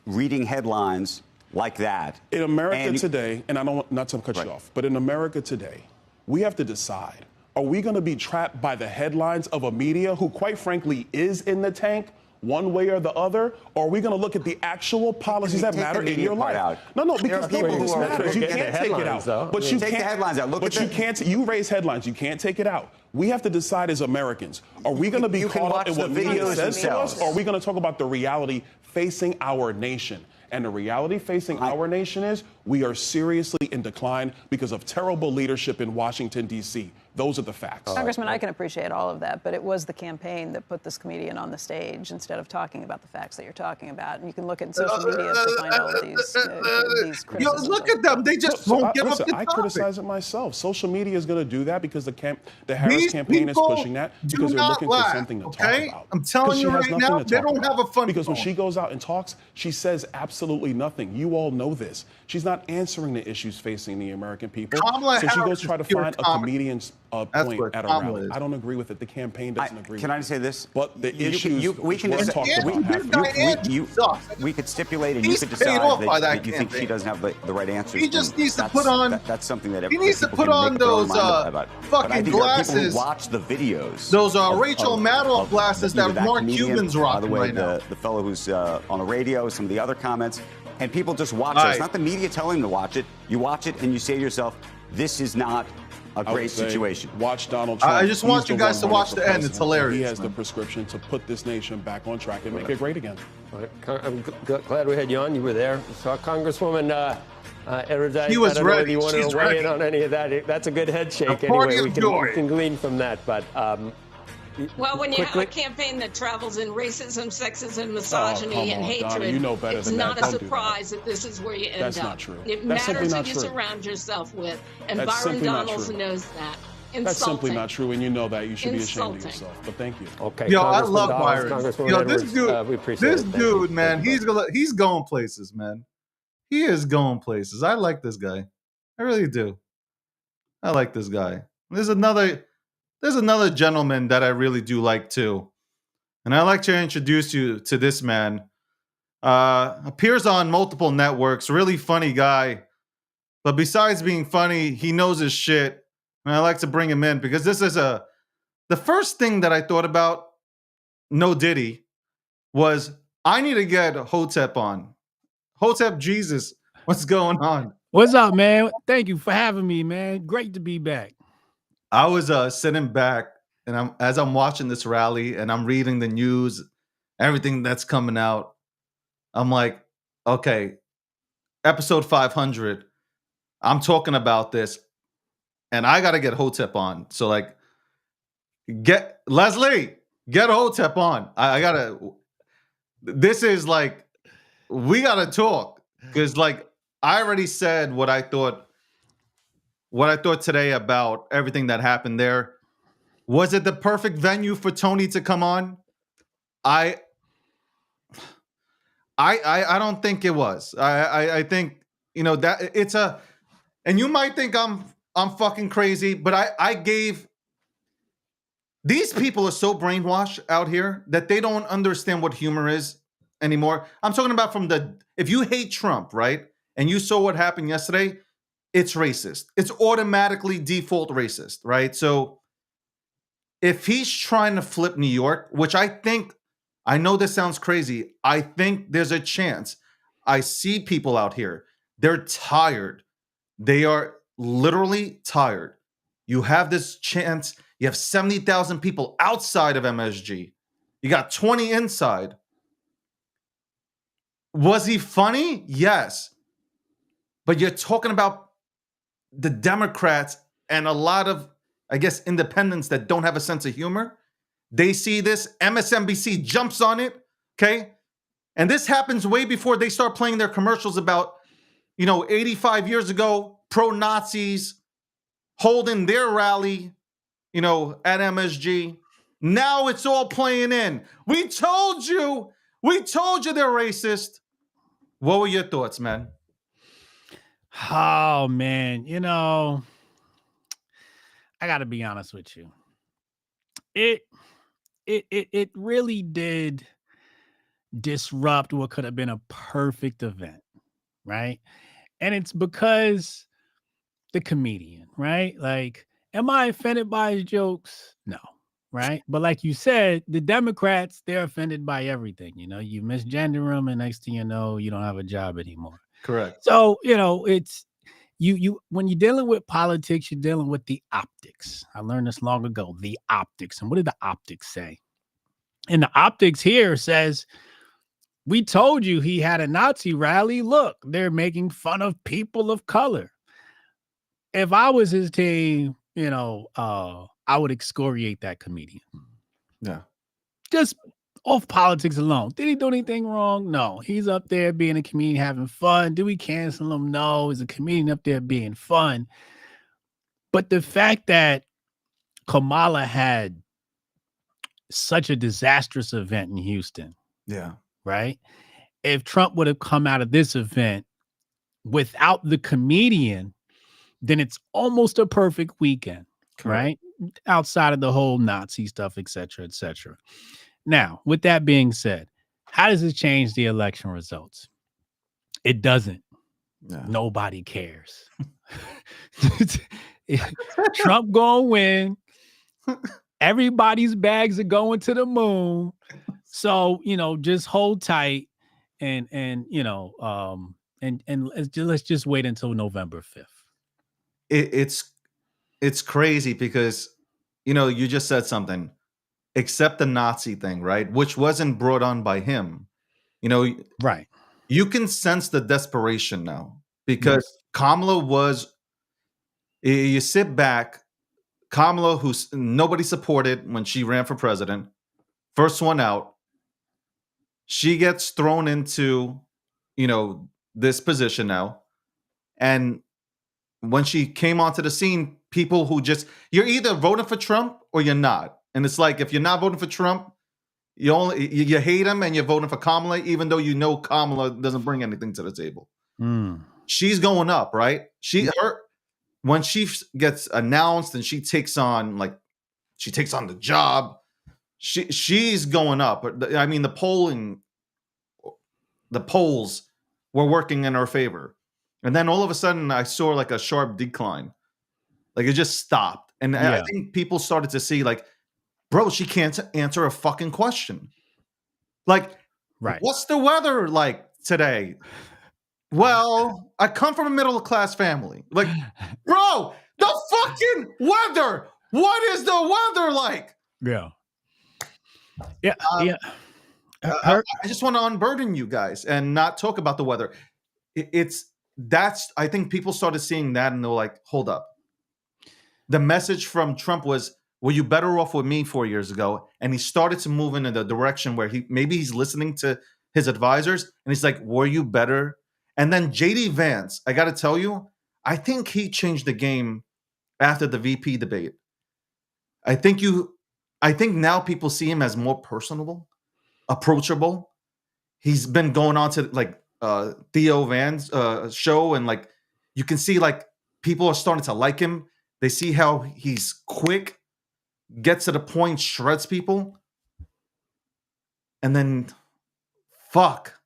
reading headlines like that. In America today, and I don't want not to cut you off, but in America today, we have to decide, are we going to be trapped by the headlines of a media who, quite frankly, is in the tank one way or the other, or are we going to look at the actual policies that matter in your life? No, because this matters. You can't take it out. But you take the headlines out. But you can't. You raise headlines. You can't take it out. We have to decide as Americans: are we going to be caught up in what media says to us, or are we going to talk about the reality facing our nation? And the reality facing our nation is we are seriously in decline because of terrible leadership in Washington, D.C. Those are the facts. Congressman, I can appreciate all of that, but it was the campaign that put this comedian on the stage instead of talking about the facts that you're talking about. And you can look in social media to find all of these criticisms. Look at them. They just won't give up the topic. I criticize it myself. Social media is going to do that because the Harris campaign is pushing that because they're looking for something to talk about. I'm telling you right now, they don't have a fun Because when she goes out and talks, she says absolutely nothing. You all know this. She's not answering the issues facing the American people. So she goes try to find a comedian's point at a rally. I don't agree with it. The campaign doesn't agree with it. Can I just say this? But the issues we can talk we could stipulate and you could decide that you think she doesn't have the right answers. He just needs to put on. That's something that he needs to put on those fucking glasses. Watch the videos. Those Rachel Maddow glasses that Mark Cuban's rocking. By the way, right now. the fellow who's on the radio, some of the other comments, and people just watch it. It's not the media telling them to watch it. You watch it and you say to yourself, "This is not a great situation." Watch Donald Trump. I just want you guys to watch the end. It's hilarious. He has the prescription to put this nation back on track and make it great again. I'm glad we had you on. You were there. So Congresswoman Erudite, he was I don't know ready. If you want to weigh in on any of that. That's a good head shake. Anyway, we can glean from that. But Well, when you quickly. have a campaign that travels in racism, sexism, come misogyny, and on, hatred, Donna, you know better it's than that. not a Don't do that. surprise that this is where you end That's up. not true. It That's simply matters not who you true. surround yourself with, and That's Byron simply not Donalds true. knows that. That's simply Insulting. not true, and you know that. You should be ashamed of Insulting. yourself. But thank you. Okay, Yo, I Congressman love Donalds, Byron. Congresswoman Yo, Edwards, this dude, we appreciate this it. Thank you. dude, man, he's going places, man. He is going places. I like this guy. I really do. I like this guy. There's another gentleman that I really do like too, and I'd like to introduce you to this man. Appears on multiple networks. Really funny guy, but besides being funny, he knows his shit. And I like to bring him in because this is the first thing that I thought about. No Diddy was I need to get Hotep on. Hotep Jesus, what's going on? What's up, man? Thank you for having me, man. Great to be back. I was sitting back and as I'm watching this rally and I'm reading the news, everything that's coming out. I'm like, okay, episode 500. I'm talking about this, and I got to get Hotep on. So like, get Leslie, get Hotep on. I gotta. This is like, we gotta talk because like I already said what I thought today about everything that happened there. Was it the perfect venue for Tony to come on? I don't think it was. I think, you know, that it's a, and you might think I'm fucking crazy, but I gave, these people are so brainwashed out here that they don't understand what humor is anymore. I'm talking about if you hate Trump, right? And you saw what happened yesterday, it's racist. It's automatically default racist, right? So if he's trying to flip New York, which I know this sounds crazy. I think there's a chance. I see people out here. They're tired. They are literally tired. You have this chance. You have 70,000 people outside of MSG. You got 20 inside. Was he funny? Yes. But you're talking about the Democrats and a lot of, I guess, independents that don't have a sense of humor. They see this, MSNBC jumps on it, okay? And this happens way before they start playing their commercials about, 85 years ago, pro-Nazis holding their rally, at MSG. Now it's all playing in. We told you they're racist. What were your thoughts, man? Oh, man, I got to be honest with you. It really did disrupt what could have been a perfect event, right? And it's because the comedian, right? Like, am I offended by his jokes? No, right? But like you said, the Democrats, they're offended by everything. You misgender them, and next thing you know, you don't have a job anymore. Correct. So, it's you when you're dealing with politics, you're dealing with the optics. I learned this long ago, the optics. And what did the optics say? And the optics here says, we told you he had a Nazi rally. Look, they're making fun of people of color. If I was his team, I would excoriate that comedian. Yeah. Just off politics alone. Did he do anything wrong? No. He's up there being a comedian having fun. Did we cancel him? No. He's a comedian up there being fun. But the fact that Kamala had such a disastrous event in Houston. Yeah. Right? If Trump would have come out of this event without the comedian, then it's almost a perfect weekend. Correct. Right? Outside of the whole Nazi stuff, et cetera, et cetera. Now, with that being said, how does it change the election results? It doesn't. Yeah. Nobody cares. Trump gonna win. Everybody's bags are going to the moon. So, just hold tight and let's just wait until November 5th. It's crazy because, you just said something, except the Nazi thing, right? Which wasn't brought on by him. Right. You can sense the desperation now because Kamala you sit back, Kamala, who nobody supported when she ran for president, first one out, she gets thrown into, this position now. And when she came onto the scene, people who you're either voting for Trump or you're not. And it's like, if you're not voting for Trump, you hate him and you're voting for Kamala, even though you know Kamala doesn't bring anything to the table. She's going up, right? When she gets announced and she takes on the job, she's going up. I mean, the polls were working in her favor. And then all of a sudden I saw like a sharp decline. Like it just stopped. And I think people started to see like, bro, she can't answer a fucking question. Like, what's the weather like today? Well, I come from a middle class family. Like, bro, the fucking weather. What is the weather like? Yeah. I just want to unburden you guys and not talk about the weather. I think people started seeing that and they're like, hold up. The message from Trump was, were you better off with me 4 years ago? And he started to move in the direction where he's listening to his advisors and he's like, were you better? And then JD Vance, I got to tell you, I think he changed the game after the VP debate. I think now people see him as more personable, approachable. He's been going on to like Theo Van's show, and like you can see like people are starting to like him. They see how he's quick, gets to the point, shreds people. And then fuck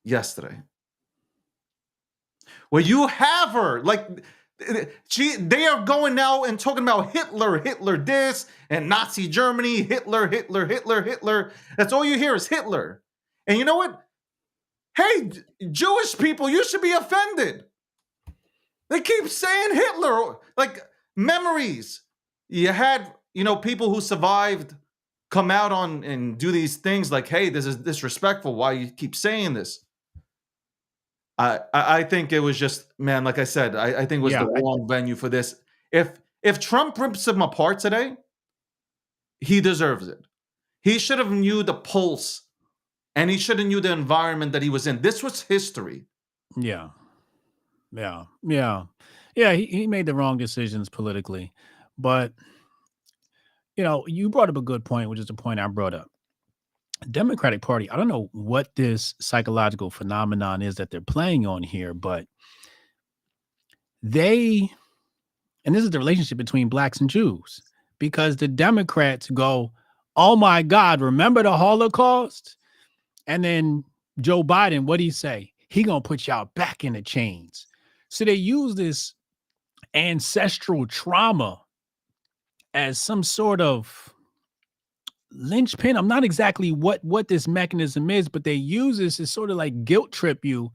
yesterday. Well, you have her. Like they are going now and talking about Hitler this, and Nazi Germany, Hitler. That's all you hear is Hitler. And you know what? Hey, Jewish people, you should be offended. They keep saying Hitler, like memories. You had, people who survived come out on and do these things like, hey, this is disrespectful. Why you keep saying this? I think it was just, man, like I said, I think it was the wrong venue for this. If Trump rips him apart today, he deserves it. He should have knew the pulse, and he should have knew the environment that he was in. This was history. Yeah. He made the wrong decisions politically, but you brought up a good point, which is the point I brought up. Democratic Party, I don't know what this psychological phenomenon is that they're playing on here, but and this is the relationship between blacks and Jews, because the Democrats go, oh my God, remember the Holocaust? And then Joe Biden, what do you say? He gonna put y'all back in the chains. So they use this ancestral trauma as some sort of linchpin. I'm not exactly what this mechanism is, but they use this as sort of like guilt trip you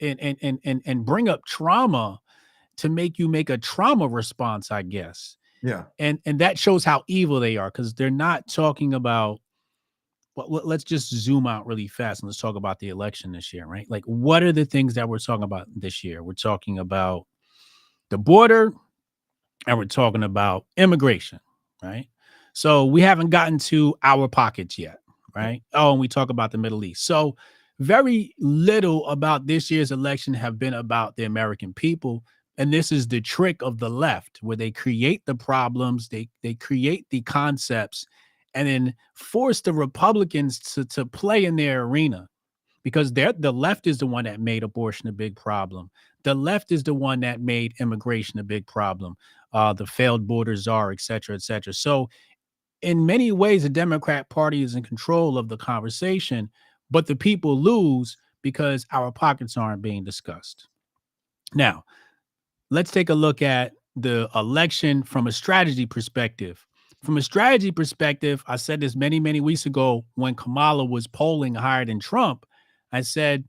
and bring up trauma to make you make a trauma response, I guess. Yeah. And that shows how evil they are, because they're not talking about, well, let's just zoom out really fast and let's talk about the election this year, right? Like, what are the things that we're talking about this year? We're talking about the border and we're talking about immigration, right? So we haven't gotten to our pockets yet, right? Oh, and we talk about the Middle East. So very little about this year's election have been about the American people. And this is the trick of the left, where they create the problems, they create the concepts, and then force the Republicans to play in their arena, because the left is the one that made abortion a big problem. The left is the one that made immigration a big problem. The failed border czar, et cetera, et cetera. So in many ways, the Democrat Party is in control of the conversation, but the people lose because our pockets aren't being discussed. Now, let's take a look at the election from a strategy perspective. From a strategy perspective, I said this many, many weeks ago when Kamala was polling higher than Trump. I said,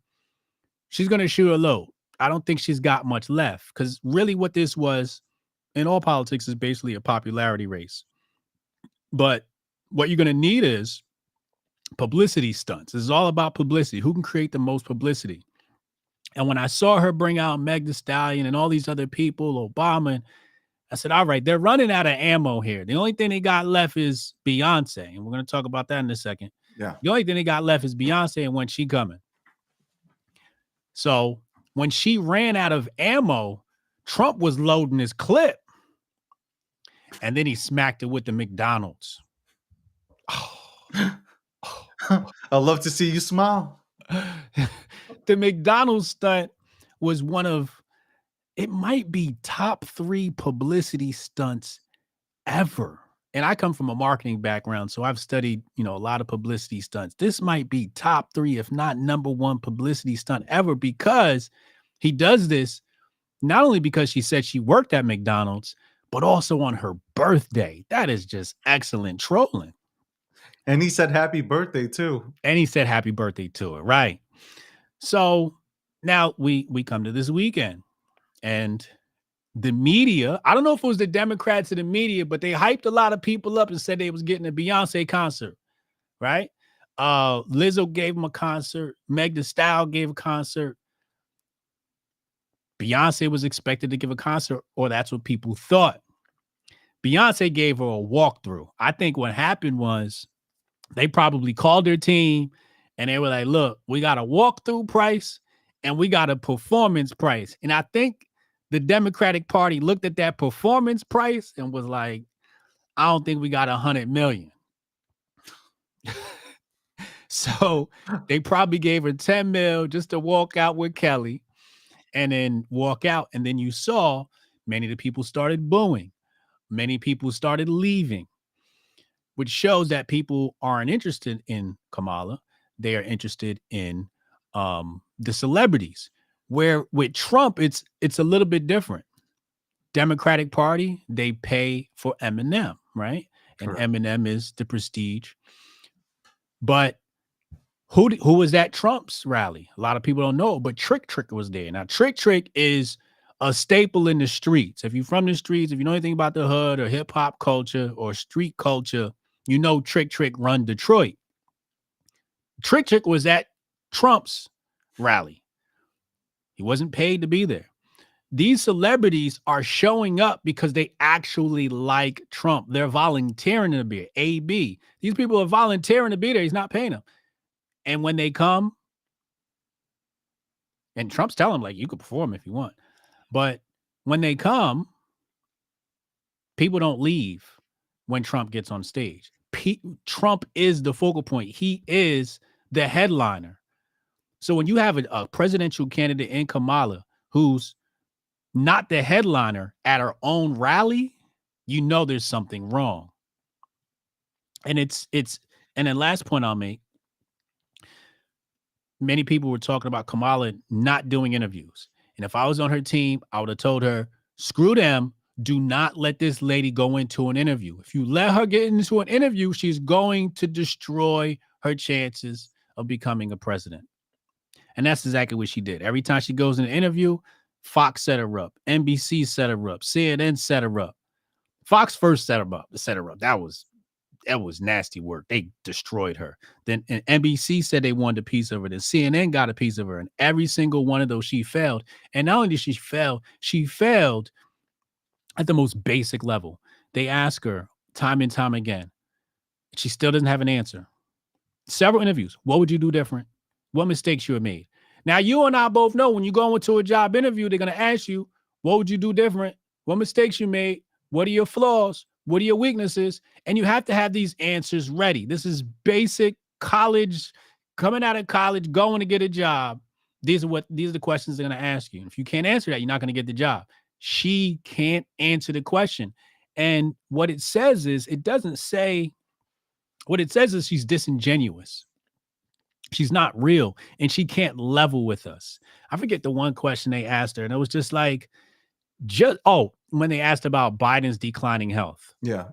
she's going to shoot her load. I don't think she's got much left, because really what this was in all politics is basically a popularity race. But what you're going to need is publicity stunts. This is all about publicity. Who can create the most publicity? And when I saw her bring out Meg Thee Stallion and all these other people, Obama, I said, all right, they're running out of ammo here. The only thing they got left is Beyonce. And we're going to talk about that in a second. Yeah. The only thing they got left is Beyonce and when she coming. So when she ran out of ammo, Trump was loading his clip. And then he smacked it with the McDonald's. I love to see you smile. The McDonald's stunt was one of, it might be top 3 publicity stunts ever. And I come from a marketing background, so I've studied, a lot of publicity stunts. This might be top 3, if not number 1 publicity stunt ever, because he does this not only because she said she worked at McDonald's, but also on her birthday. That is just excellent trolling. And he said happy birthday too. And he said happy birthday to her, right? So now we come to this weekend. And the media, I don't know if it was the Democrats or the media, but they hyped a lot of people up and said they was getting a Beyonce concert, right? Lizzo gave him a concert. Meg Thee Stallion gave a concert. Beyonce was expected to give a concert, or that's what people thought. Beyonce gave her a walkthrough. I think what happened was they probably called their team and they were like, look, we got a walkthrough price and we got a performance price. And I think the Democratic Party looked at that performance price and was like, I don't think we got 100 million. So they probably gave her 10 mil just to walk out with Kelly and then walk out. And then you saw many of the people started booing. Many people started leaving, which shows that people aren't interested in Kamala. They are interested in the celebrities. Where with Trump, it's a little bit different. Democratic Party, they pay for Eminem, right? And Correct. Eminem is the prestige. But who was at Trump's rally? A lot of people don't know, but Trick was there. Now, Trick is a staple in the streets. If you're from the streets, if you know anything about the hood or hip hop culture or street culture, you know Trick run Detroit. Trick was at Trump's rally. He wasn't paid to be there. These celebrities are showing up because they actually like Trump. They're volunteering to be there. AB. These people are volunteering to be there. He's not paying them. And when they come, and Trump's telling them, like, you can perform if you want. But when they come, people don't leave when Trump gets on stage. Trump is the focal point. He is the headliner. So when you have a presidential candidate in Kamala who's not the headliner at her own rally, you know there's something wrong. And and then last point I'll make, many people were talking about Kamala not doing interviews. And if I was on her team, I would have told her, screw them. Do not let this lady go into an interview. If you let her get into an interview, she's going to destroy her chances of becoming a president. And that's exactly what she did. Every time she goes in an interview, Fox set her up. NBC set her up. CNN set her up. Fox first set her up. That was nasty work. They destroyed her. Then and NBC said they wanted a piece of her. Then CNN got a piece of her. And every single one of those, she failed. And not only did she failed at the most basic level. They ask her time and time again. She still doesn't have an answer. Several interviews. What would you do different? What mistakes you have made? Now, you and I both know when you go into a job interview, they're going to ask you, what would you do different? What mistakes you made? What are your flaws? What are your weaknesses? And you have to have these answers ready. This is basic college, coming out of college, going to get a job. These are the questions they're going to ask you. And if you can't answer that, you're not going to get the job. She can't answer the question. And what it says is, she's disingenuous. She's not real, and she can't level with us. I forget the one question they asked her, and it was just like, when they asked about Biden's declining health. Yeah.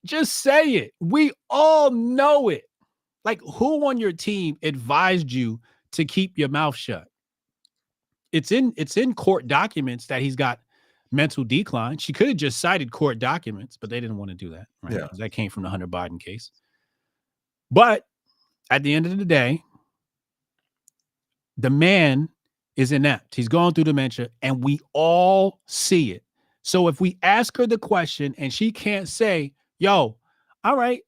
Just say it. We all know it. Like, who on your team advised you to keep your mouth shut? It's in court documents that he's got mental decline. She could have just cited court documents, but they didn't want to do that. Right? Yeah. That came from the Hunter Biden case. But at the end of the day, the man is inept. He's going through dementia, and we all see it. So if we ask her the question and she can't say, yo, all right,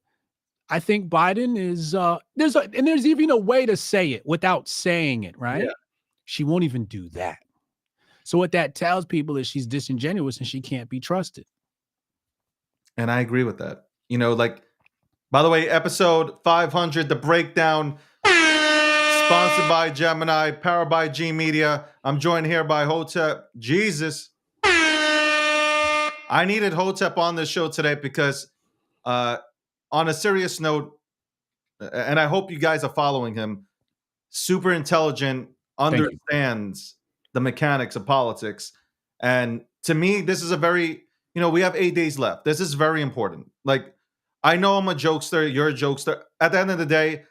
I think Biden is there's even a way to say it without saying it, right? Yeah. She won't even do that. So what that tells people is she's disingenuous and she can't be trusted. And I agree with that. You know, like, by the way, episode 500, The Breakdown, sponsored by Gemini, powered by G Media. I'm joined here by Hotep. Jesus. I needed Hotep on this show today because, on a serious note, and I hope you guys are following him, super intelligent, understands the mechanics of politics. And to me, this is a very, we have 8 days left. This is very important. Like, I know I'm a jokester, you're a jokester. At the end of the day,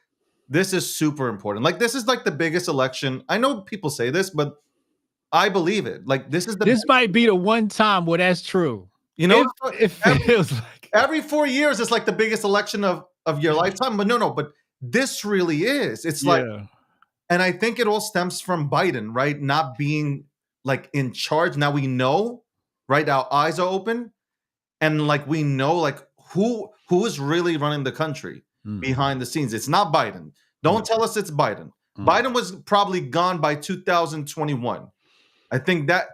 this is super important. Like, this is like the biggest election. I know people say this, but I believe it. Like, this might be the one time where that's true. It feels like every 4 years it's like the biggest election of your lifetime. But no, but this really is. It's like, and I think it all stems from Biden, right? Not being like in charge. Now we know, right? Our eyes are open, and like we know, like who is really running the country behind the scenes. It's not Biden. Don't tell us it's Biden. Biden was probably gone by 2021. I think that,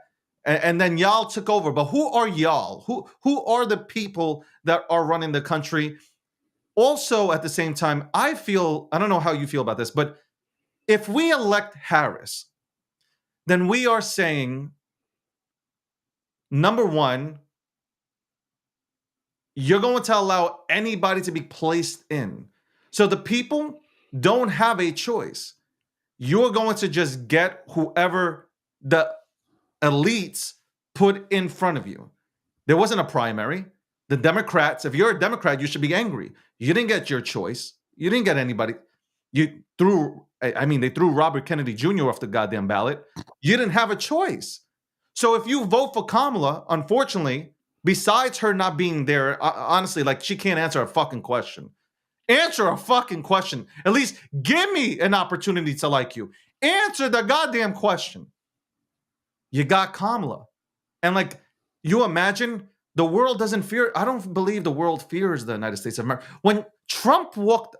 and then y'all took over. But who are y'all? Who are the people that are running the country? Also, at the same time, I don't know how you feel about this, but if we elect Harris, then we are saying, number one, you're going to allow anybody to be placed in. So the people don't have a choice. You're going to just get whoever the elites put in front of you. There wasn't a primary. The Democrats, if you're a Democrat, you should be angry. You didn't get your choice. You didn't get anybody. They threw Robert Kennedy Jr. off the goddamn ballot. You didn't have a choice. So if you vote for Kamala, unfortunately, besides her not being there, honestly, like, she can't answer a fucking question. Answer a fucking question. At least give me an opportunity to like you. Answer the goddamn question. You got Kamala. And like, you imagine, the world doesn't fear. I don't believe the world fears the United States of America. When Trump walked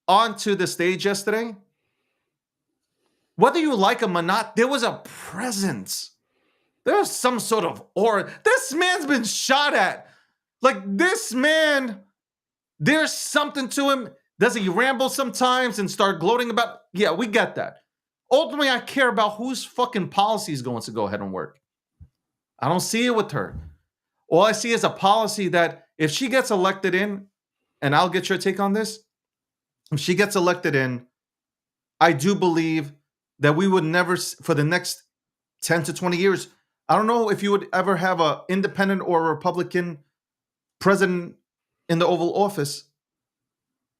onto the stage yesterday, whether you like him or not, there was a presence. There was some sort of aura. This man's been shot at. Like, this man, there's something to him. Does he ramble sometimes and start gloating about? Yeah, we get that. Ultimately, I care about whose fucking policy is going to go ahead and work. I don't see it with her. All I see is a policy that if she gets elected in, and I'll get your take on this, if she gets elected in, I do believe that we would never, for the next 10 to 20 years, I don't know if you would ever have an independent or a Republican president in the Oval Office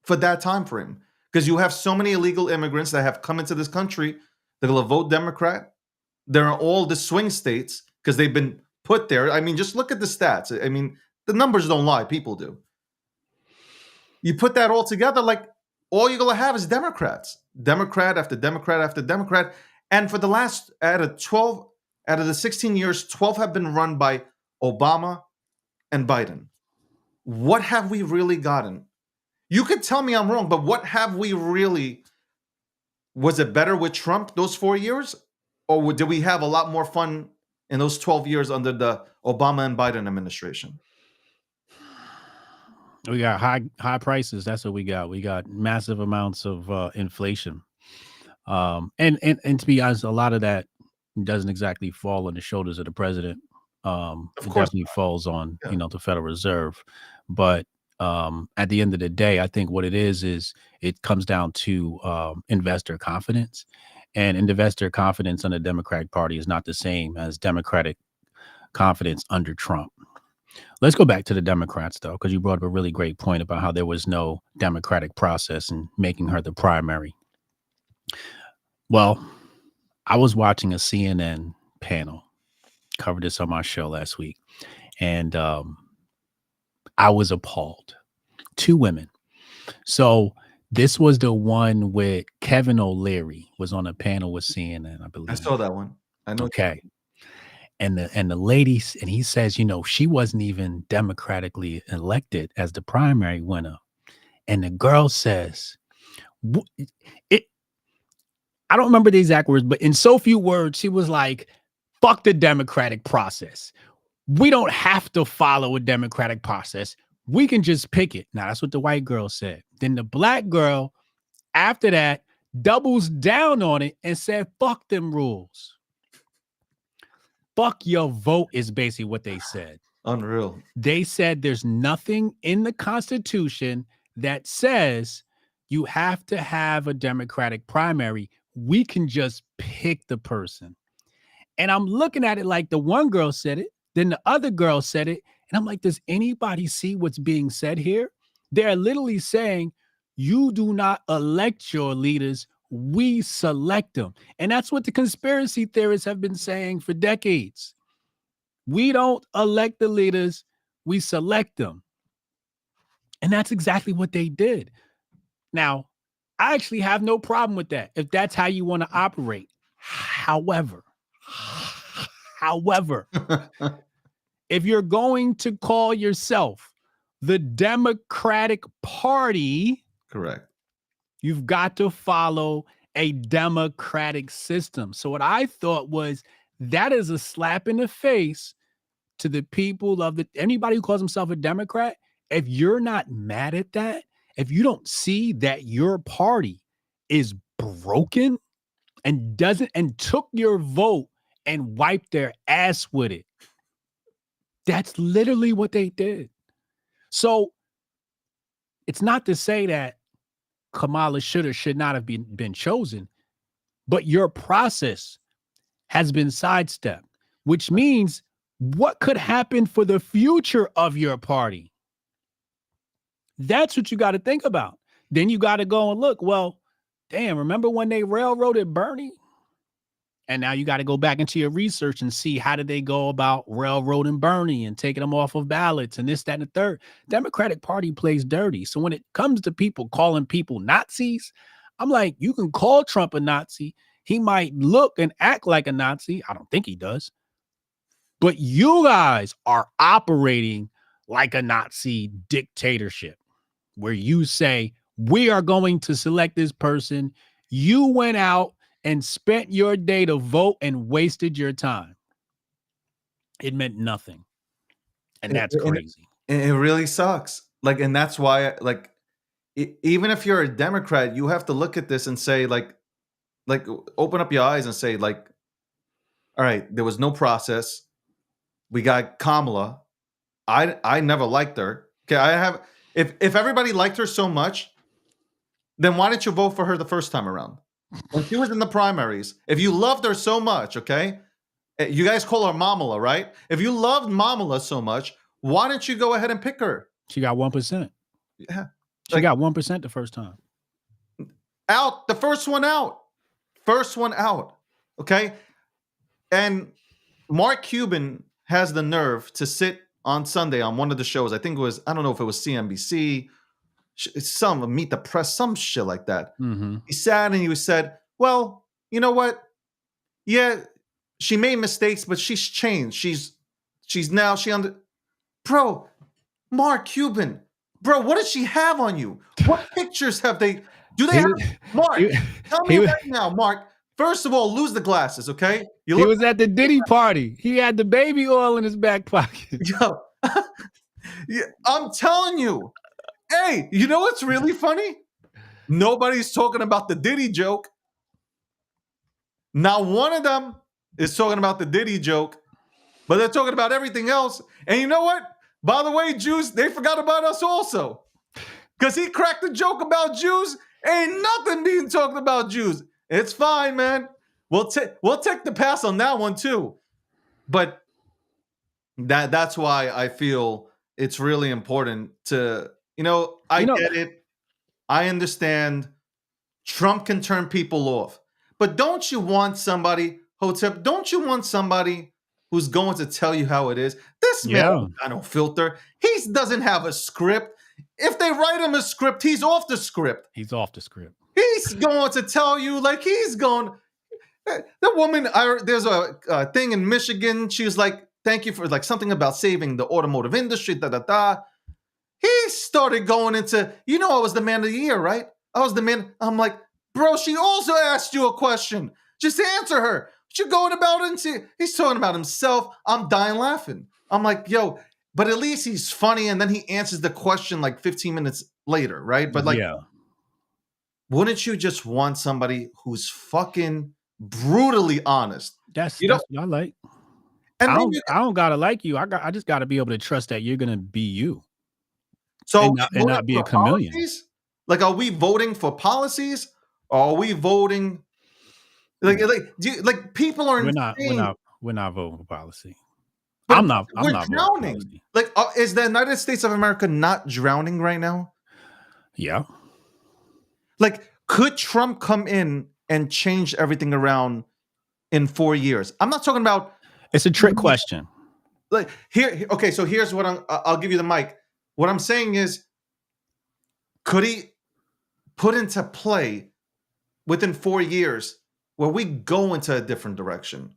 for that time frame. Because you have so many illegal immigrants that have come into this country. They're going to vote Democrat. They're in all the swing states because they've been put there. I mean, just look at the stats. I mean, the numbers don't lie. People do. You put that all together, like, all you're going to have is Democrats. Democrat after Democrat after Democrat. And for the last, out of the 16 years, 12 have been run by Obama and Biden. What have we really gotten? You could tell me I'm wrong, but what have we really? Was it better with Trump those 4 years? Or did we have a lot more fun in those 12 years under the Obama and Biden administration? We got high prices. That's what we got. We got massive amounts of inflation. And to be honest, a lot of that doesn't exactly fall on the shoulders of the president. It definitely falls on, the Federal Reserve. But at the end of the day, I think what it is it comes down to investor confidence. And investor confidence on the Democratic Party is not the same as Democratic confidence under Trump. Let's go back to the Democrats, though, because you brought up a really great point about how there was no democratic process in making her the primary. Well, I was watching a CNN panel, covered this on my show last week, and I was appalled. 2 women. So this was the one with Kevin O'Leary was on a panel with CNN, I believe. I saw that one. I know. Okay. And the ladies, and he says, she wasn't even democratically elected as the primary winner. And the girl says, I don't remember the exact words, but in so few words, she was like, fuck the democratic process. We don't have to follow a democratic process. We can just pick it. Now, that's what the white girl said. Then the black girl, after that, doubles down on it and said, fuck them rules. Fuck your vote is basically what they said. Unreal. They said there's nothing in the Constitution that says you have to have a Democratic primary. We can just pick the person. And I'm looking at it like the one girl said it, then the other girl said it. And I'm like, does anybody see what's being said here? They're literally saying, you do not elect your leaders. We select them. And that's what the conspiracy theorists have been saying for decades. We don't elect the leaders. We select them. And that's exactly what they did. Now, I actually have no problem with that if that's how you want to operate. However, if you're going to call yourself the Democratic Party, correct, you've got to follow a democratic system. So what I thought was that is a slap in the face to the people of anybody who calls himself a Democrat. If you're not mad at that, if you don't see that your party is broken and took your vote and wiped their ass with it, that's literally what they did. So it's not to say that Kamala should or should not have been chosen, but your process has been sidestepped, which means what could happen for the future of your party? That's what you got to think about. Then you got to go and look, well, damn, remember when they railroaded Bernie? And now you got to go back into your research and see how did they go about railroading Bernie and taking them off of ballots and this, that, and the third. Democratic Party plays dirty. So when it comes to people calling people Nazis, I'm like, you can call Trump a Nazi. He might look and act like a Nazi. I don't think he does. But you guys are operating like a Nazi dictatorship where you say, we are going to select this person. You went out and spent your day to vote and wasted your time. It meant nothing. And that's crazy. It really sucks. Like, and that's why, like, even if you're a Democrat, you have to look at this and say, like, open up your eyes and say, like, all right, there was no process. We got Kamala. I never liked her. Okay, if everybody liked her so much, then why didn't you vote for her the first time around? When she was in the primaries, if you loved her so much, okay, you guys call her Mamala, right? If you loved Mamala so much, why didn't you go ahead and pick her? She got 1%. Yeah, she got 1% the first time. Out, the first one out. Okay, and Mark Cuban has the nerve to sit on Sunday on one of the shows. I think it was, I don't know if it was CNBC, some Meet the Press, some shit like that. Mm-hmm. He sat and he said, well, you know what? Yeah, she made mistakes, but she's changed. Bro, Mark Cuban, bro, what does she have on you? What pictures have they? Mark, tell me right now, Mark. First of all, lose the glasses, okay? He was at the Diddy party. He had the baby oil in his back pocket. Yo, yeah, I'm telling you. Hey, you know what's really funny? Nobody's talking about the Diddy joke. Not one of them is talking about the Diddy joke, but they're talking about everything else. And you know what? By the way, Jews, they forgot about us also. Because he cracked a joke about Jews. Ain't nothing being talked about Jews. It's fine, man. We'll take the pass on that one too. But that's why I feel it's really important to, I get it. I understand Trump can turn people off. But don't you want somebody, Hotep, who's going to tell you how it is? This man, I don't filter. He doesn't have a script. If they write him a script, he's off the script. He's off the script. He's going to tell you, like, he's going, The woman, there's a thing in Michigan. She was like, thank you for like something about saving the automotive industry, da da da. He started going into, I was the man of the year, right? I was the man. I'm like, bro, she also asked you a question. Just answer her. What you going about it and see? He's talking about himself. I'm dying laughing. I'm like, yo, but at least he's funny. And then he answers the question like 15 minutes later, right? But like, wouldn't you just want somebody who's fucking brutally honest? That's what I like. And I don't gotta like you. I just gotta be able to trust that you're gonna be you. So and not be a chameleon. Policies? Like, are we voting for policies? Or are we voting people are insane. We're not voting for policy. But I'm not drowning. Like, is the United States of America not drowning right now? Yeah. Like, could Trump come in and change everything around in 4 years? I'm not talking about. It's a trick question. Like okay, so here's what I'll give you the mic. What I'm saying is, could he put into play within 4 years where we go into a different direction?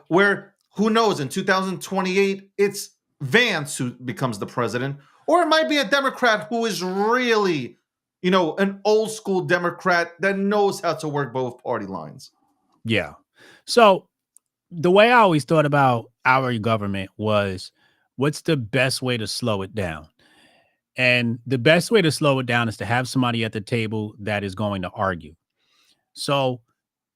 Where, who knows, in 2028, it's Vance who becomes the president, or it might be a Democrat who is really, an old school Democrat that knows how to work both party lines. Yeah. So the way I always thought about our government was, what's the best way to slow it down? And the best way to slow it down is to have somebody at the table that is going to argue. So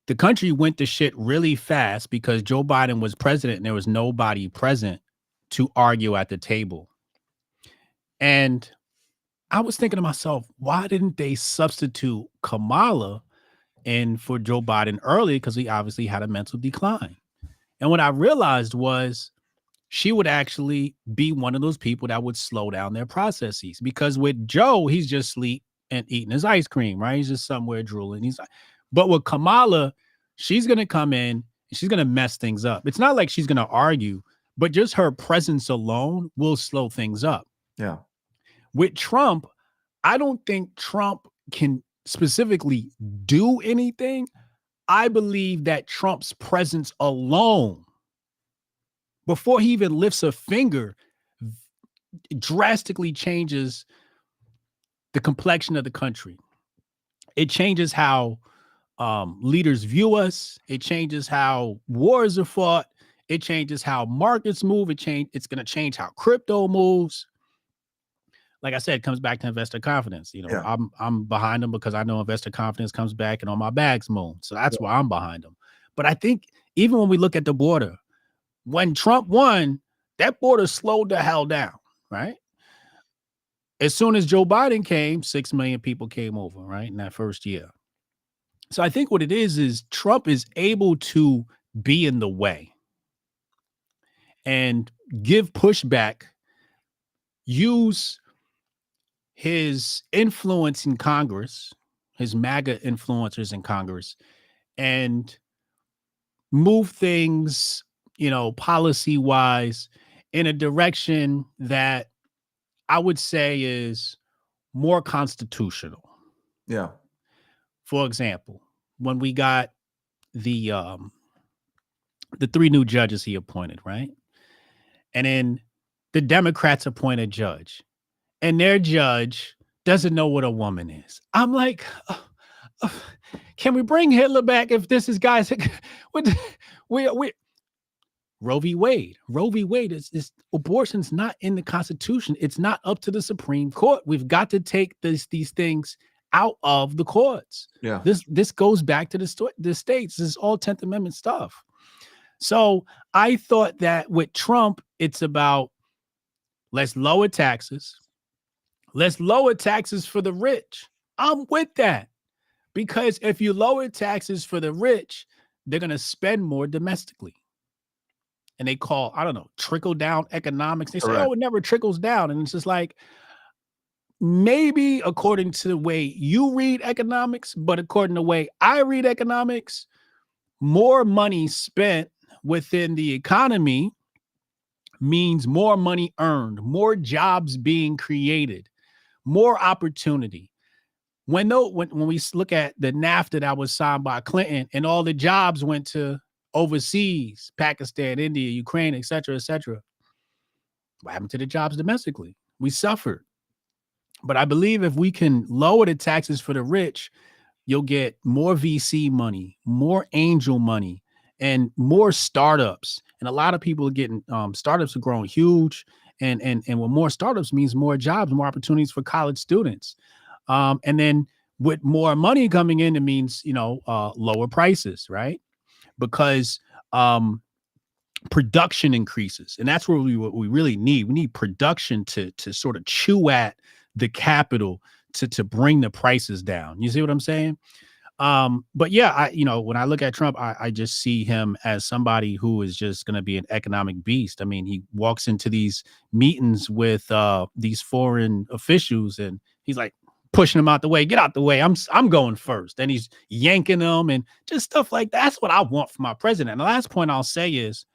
the country went to shit really fast because Joe Biden was president and there was nobody present to argue at the table. And I was thinking to myself, why didn't they substitute Kamala in for Joe Biden early? Because he obviously had a mental decline. And what I realized was she would actually be one of those people that would slow down their processes. Because with Joe, he's just asleep and eating his ice cream, right? He's just somewhere drooling. But with Kamala, she's going to come in and she's going to mess things up. It's not like she's going to argue, but just her presence alone will slow things up. Yeah. With Trump, I don't think Trump can specifically do anything. I believe that Trump's presence alone, before he even lifts a finger, drastically changes the complexion of the country. It changes how leaders view us. It changes how wars are fought. It changes how markets move. It's going to change how crypto moves. Like I said, it comes back to investor confidence. I'm behind them because I know investor confidence comes back and all my bags move. So that's why I'm behind them. But I think even when we look at the border, when Trump won, that border slowed the hell down, right? As soon as Joe Biden came, 6 million people came over, right, in that first year. So I think what it is Trump is able to be in the way and give pushback, use his influence in Congress, his MAGA influencers in Congress, and move things, policy-wise in a direction that I would say is more constitutional. Yeah. For example, when we got the 3 new judges he appointed, right? And then the Democrats appoint a judge, and their judge doesn't know what a woman is. I'm like, can we bring Hitler back if this is guys? we Roe v. Wade. Roe v. Wade is abortion's not in the Constitution. It's not up to the Supreme Court. We've got to take these things out of the courts. Yeah. This goes back to the states. This is all 10th Amendment stuff. So I thought that with Trump, it's about let's lower taxes. Let's lower taxes for the rich. I'm with that. Because if you lower taxes for the rich, they're going to spend more domestically. And they call, I don't know, trickle down economics. They say, Correct. oh, it never trickles down. And it's just like, maybe according to the way you read economics, but according to the way I read economics, more money spent within the economy means more money earned, more jobs being created, more opportunity. when we look at the NAFTA that was signed by Clinton and all the jobs went to overseas, Pakistan, India, Ukraine, et cetera, what happened to the jobs domestically? We suffered. But I believe if we can lower the taxes for the rich, you'll get more VC money, more angel money, and more startups. And a lot of people are getting startups are growing huge. And with more startups means more jobs, more opportunities for college students. And then with more money coming in, it means, lower prices, right? Because production increases. And that's what we really need. We need production to sort of chew at the capital to bring the prices down. You see what I'm saying? But yeah, when I look at Trump, I just see him as somebody who is just going to be an economic beast. I mean, he walks into these meetings with these foreign officials and he's like pushing them out the way. Get out the way. I'm going first. And he's yanking them and just stuff like that. That's what I want from my president. And the last point I'll say is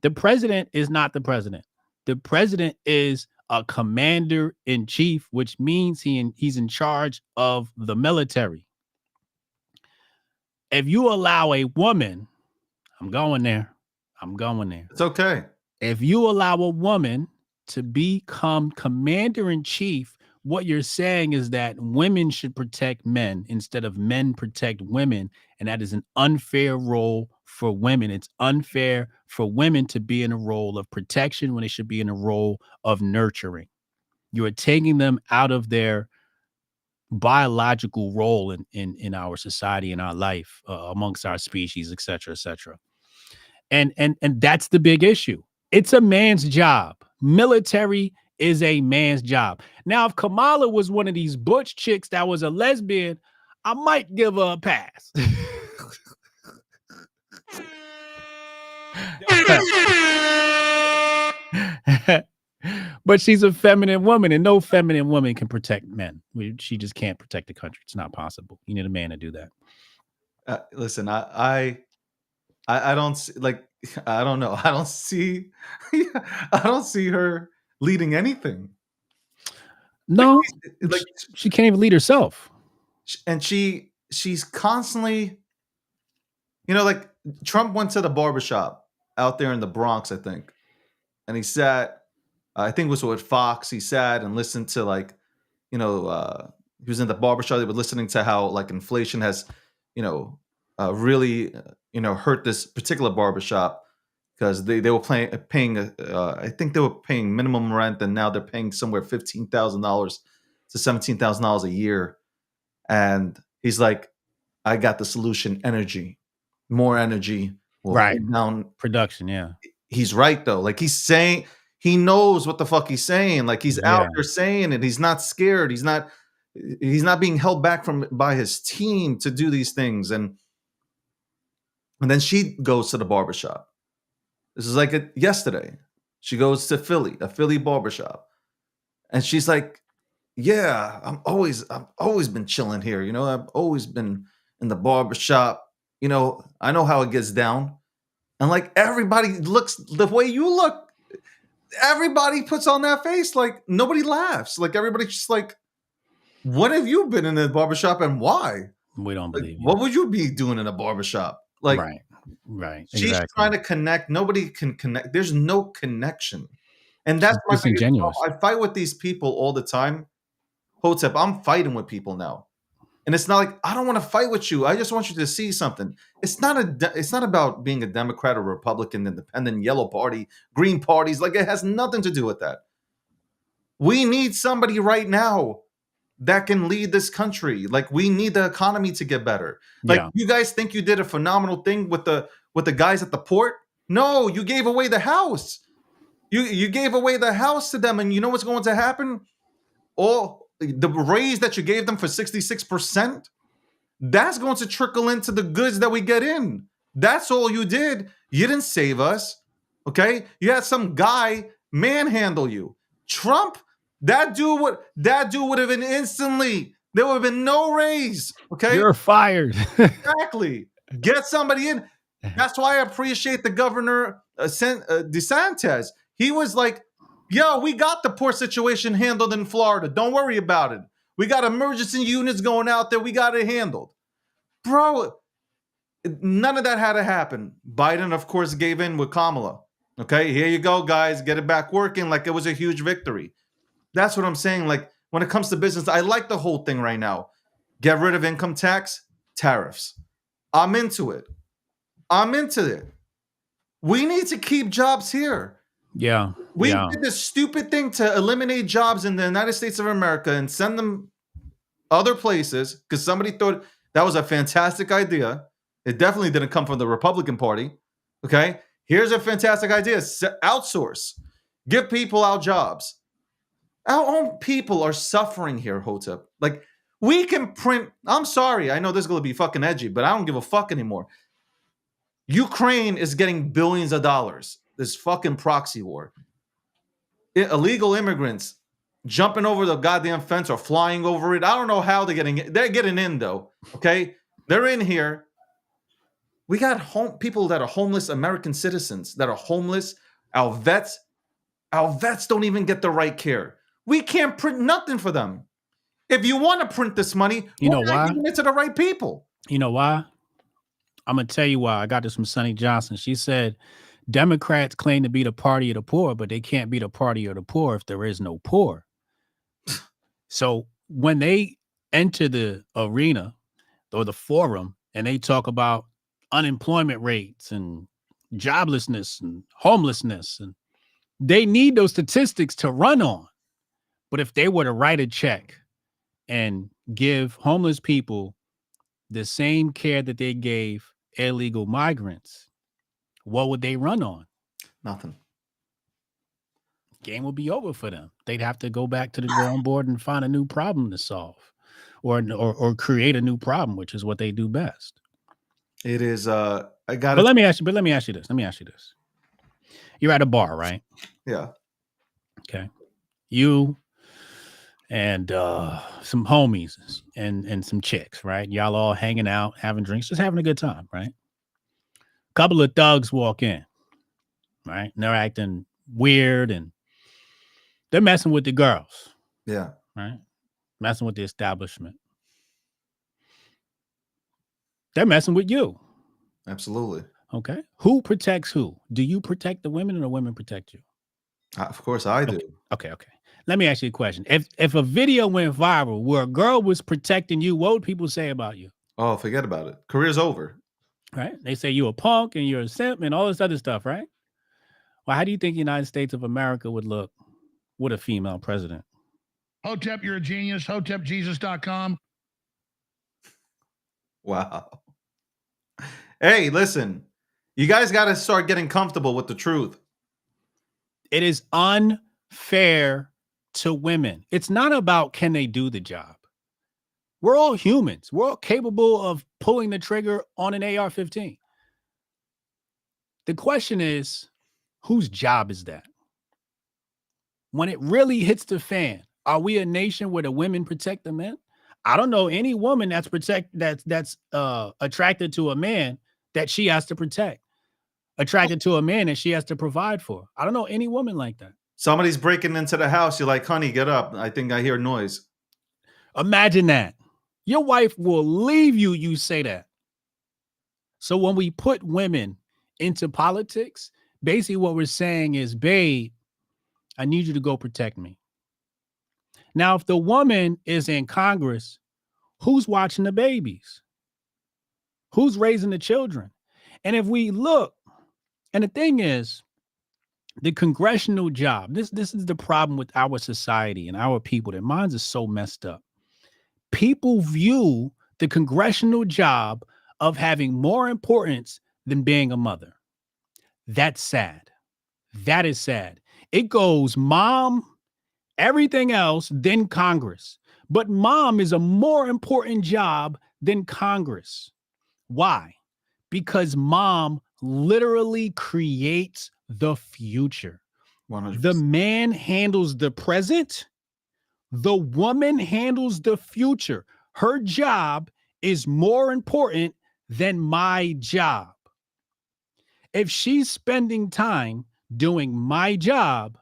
the president is not the president. The president is a commander in chief, which means he's in charge of the military. If you allow a woman, I'm going there. It's okay. If you allow a woman to become commander in chief, what you're saying is that women should protect men instead of men protect women. And that is an unfair role for women. It's unfair for women to be in a role of protection when they should be in a role of nurturing. You are taking them out of their biological role in our society, in our life, amongst our species, et cetera, et cetera. And that's the big issue. It's a man's job. Military is a man's job. Now, if Kamala was one of these butch chicks that was a lesbian, I might give her a pass. But she's a feminine woman, and no feminine woman can protect men. She just can't protect the country. It's not possible. You need a man to do that. Listen, I don't see, I don't know. I don't see her leading anything. No, she can't even lead herself. And she's constantly, like Trump went to the barbershop out there in the Bronx, I think. And he sat, I think it was with Fox. He sat and listened to he was in the barbershop. They were listening to how inflation has, really, hurt this particular barbershop because they were paying, I think they were paying minimum rent, and now they're paying somewhere $15,000 to $17,000 a year. And he's like, I got the solution: energy, more energy, right? Down production. Yeah, he's right though. He's saying, he knows what the fuck he's saying. He's out there saying it. He's not scared. He's not being held back by his team to do these things. And then she goes to the barbershop. This is yesterday. She goes to a Philly barbershop. And she's like, yeah, I've always been chilling here. I've always been in the barbershop. I know how it gets down. And everybody looks the way you look. Everybody puts on that face. Nobody laughs. Everybody's just when have you been in the barbershop and why? We don't believe you. What would you be doing in a barbershop? Right. She's exactly. trying to connect. Nobody can connect. There's no connection. And that's my disingenuous. I fight with these people all the time. Hotep, I'm fighting with people now. And it's not I don't want to fight with you. I just want you to see something. It's not about being a Democrat or Republican, independent, yellow party, green parties. It has nothing to do with that. We need somebody right now that can lead this country. We need the economy to get better. You guys think you did a phenomenal thing with the guys at the port? No, you gave away the house. You gave away the house to them, and you know what's going to happen? All the raise that you gave them for 66%, that's going to trickle into the goods that we get in. That's all you did. You didn't save us. Okay? You had some guy manhandle you. Trump, that dude would have been instantly. There would have been no raise. Okay? You're fired. Exactly. Get somebody in. That's why I appreciate the governor, DeSantis. He was like, yo, we got the poor situation handled in Florida. Don't worry about it. We got emergency units going out there. We got it handled. Bro, none of that had to happen. Biden, of course, gave in with Kamala. Okay, here you go, guys. Get it back working like it was a huge victory. That's what I'm saying. Like, when it comes to business, I like the whole thing right now. Get rid of income tax, tariffs. I'm into it. I'm into it. We need to keep jobs here. Yeah. We did this stupid thing to eliminate jobs in the United States of America and send them other places because somebody thought that was a fantastic idea. It definitely didn't come from the Republican Party. Okay? Here's a fantastic idea. Outsource. Give people our jobs. Our own people are suffering here, Hotep. Like, we can print. I'm sorry. I know this is going to be fucking edgy, but I don't give a fuck anymore. Ukraine is getting billions of dollars. This fucking proxy war. Illegal immigrants jumping over the goddamn fence or flying over it. I don't know how they're getting in. They're getting in, though. Okay? They're in here. We got people that are homeless, American citizens that are homeless. Our vets don't even get the right care. We can't print nothing for them. If you want to print this money, you know why? Why? Giving it to the right people. You know why? I'm going to tell you why. I got this from Sonny Johnson. She said, Democrats claim to be the party of the poor, but they can't be the party of the poor if there is no poor. So when they enter the arena or the forum and they talk about unemployment rates and joblessness and homelessness, and they need those statistics to run on. But if they were to write a check and give homeless people the same care that they gave illegal migrants, what would they run on? Nothing. Game would be over for them. They'd have to go back to the drawing board and find a new problem to solve, or create a new problem, which is what they do best. It is. But let me ask you this. You're at a bar, right? Yeah. Okay. You and some homies and some chicks, right? Y'all all hanging out, having drinks, just having a good time, right? Couple of thugs walk in, right? And they're acting weird and they're messing with the girls. Yeah. Right? Messing with the establishment. They're messing with you. Absolutely. Okay. Who protects who? Do you protect the women or the women protect you? Of course I do. Okay. Let me ask you a question. If a video went viral where a girl was protecting you, what would people say about you? Oh, forget about it. Career's over. Right? They say you're a punk and you're a simp and all this other stuff, right? Well, how do you think the United States of America would look with a female president? Hotep, you're a genius. HotepJesus.com. Wow. Hey, listen. You guys got to start getting comfortable with the truth. It is unfair to women. It's not about can they do the job. We're all humans. We're all capable of pulling the trigger on an AR-15. The question is, whose job is that? When it really hits the fan, are we a nation where the women protect the men? I don't know any woman that's attracted to a man that she has to protect, attracted to a man that she has to provide for. I don't know any woman like that. Somebody's breaking into the house. You're like, honey, get up. I think I hear noise. Imagine that. Your wife will leave you. You say that. So when we put women into politics, basically what we're saying is, babe, I need you to go protect me. Now, if the woman is in Congress, who's watching the babies? Who's raising the children? And if we look, and the thing is, the congressional job, this is the problem with our society and our people. Their minds are so messed up. People view the congressional job of having more importance than being a mother. That's sad. That is sad. It goes mom, everything else, then Congress. But mom is a more important job than Congress. Why? Because mom literally creates the future. 100%. The man handles the present. The woman handles the future. Her job is more important than my job. If she's spending time doing my job,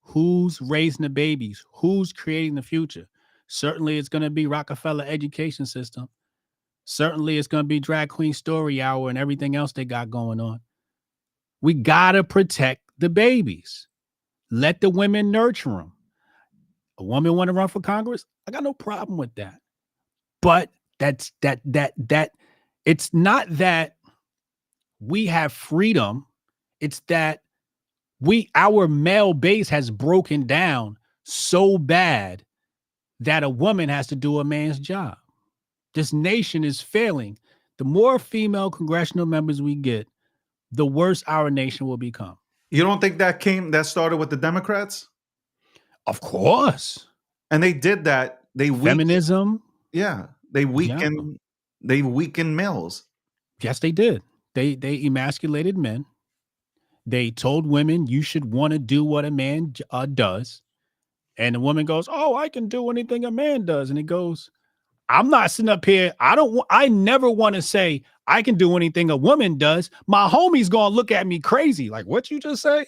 who's raising the babies? Who's creating the future? Certainly it's going to be Rockefeller education system. Certainly it's going to be drag queen story hour and everything else they got going on. We got to protect the babies. Let the women nurture them. A woman want to run for Congress? I got no problem with that. But that's it's not that we have freedom. It's that our male base has broken down so bad that a woman has to do a man's job. This nation is failing. The more female congressional members we get, the worse our nation will become. You don't think that started with the Democrats? Of course. And they did that. Feminism. They weakened males. Yes, they did. They emasculated men. They told women you should want to do what a man does. And the woman goes, "Oh, I can do anything a man does." And it goes, I'm not sitting up here. I never want to say I can do anything a woman does. My homie's going to look at me crazy. Like, what you just say?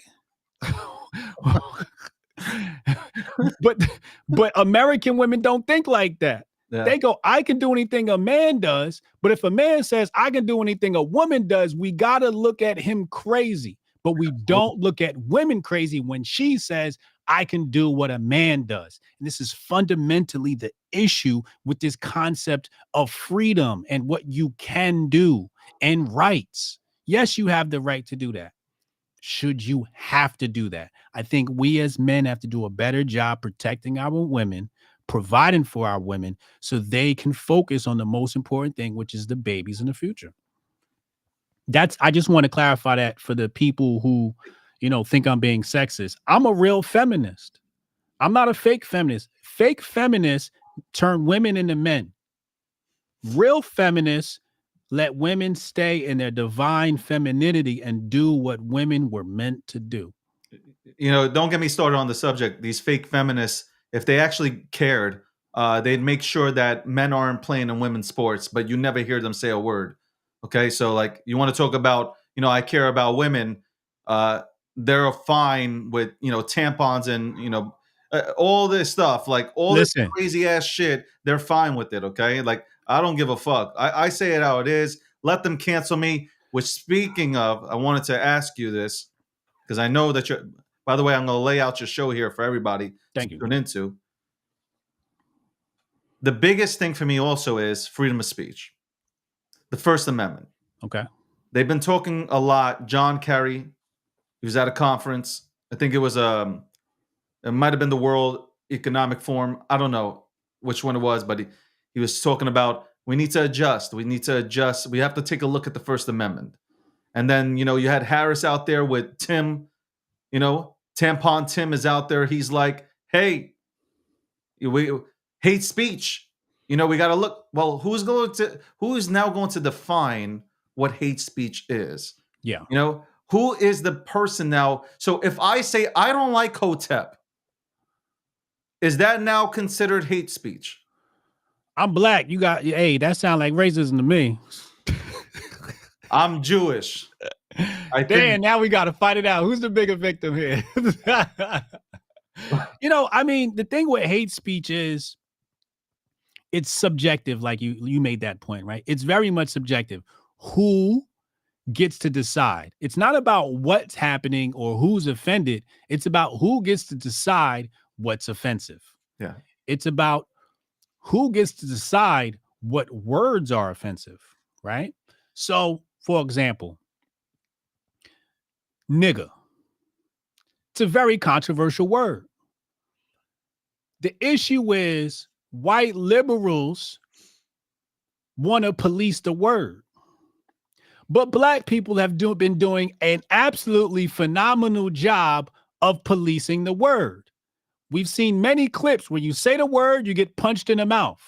But American women don't think like that. Yeah. They go, I can do anything a man does. But if a man says I can do anything a woman does, we got to look at him crazy. But we don't look at women crazy when she says I can do what a man does. And this is fundamentally the issue with this concept of freedom and what you can do and rights. Yes, you have the right to do that. Should you have to do that? I think we as men have to do a better job protecting our women, providing for our women so they can focus on the most important thing, which is the babies in the future. I just want to clarify that for the people who, think I'm being sexist. I'm a real feminist. I'm not a fake feminist. Fake feminists turn women into men. Real feminists let women stay in their divine femininity and do what women were meant to do. Don't get me started on the subject. These fake feminists, if they actually cared, they'd make sure that men aren't playing in women's sports, but you never hear them say a word. Okay, so like you want to talk about, I care about women. They're fine with, tampons and, all this stuff, like all this crazy ass shit. They're fine with it. Okay, like I don't give a fuck. I say it how it is. Let them cancel me. Which, speaking of, I wanted to ask you this because I know that you're. By the way, I'm going to lay out your show here for everybody to tune into. The biggest thing for me also is freedom of speech. The First Amendment. Okay. They've been talking a lot. John Kerry, he was at a conference. I think it was it might have been the World Economic Forum. I don't know which one it was, but he was talking about we need to adjust. We need to adjust. We have to take a look at the First Amendment. And then, you had Harris out there with Tim, Tampon Tim is out there. He's like, hey, we hate speech. We got to look. Well, who is now going to define what hate speech is? Yeah. Who is the person now? So if I say I don't like Hotep, is that now considered hate speech? I'm black. Hey, that sounds like racism to me. I'm Jewish. Now we got to fight it out. Who's the bigger victim here? The thing with hate speech is it's subjective. Like you made that point, right? It's very much subjective. Who gets to decide? It's not about what's happening or who's offended. It's about who gets to decide what's offensive. Yeah. It's about who gets to decide what words are offensive, right? So, for example, nigga. It's a very controversial word. The issue is white liberals want to police the word. But black people have been doing an absolutely phenomenal job of policing the word. We've seen many clips where you say the word, you get punched in the mouth.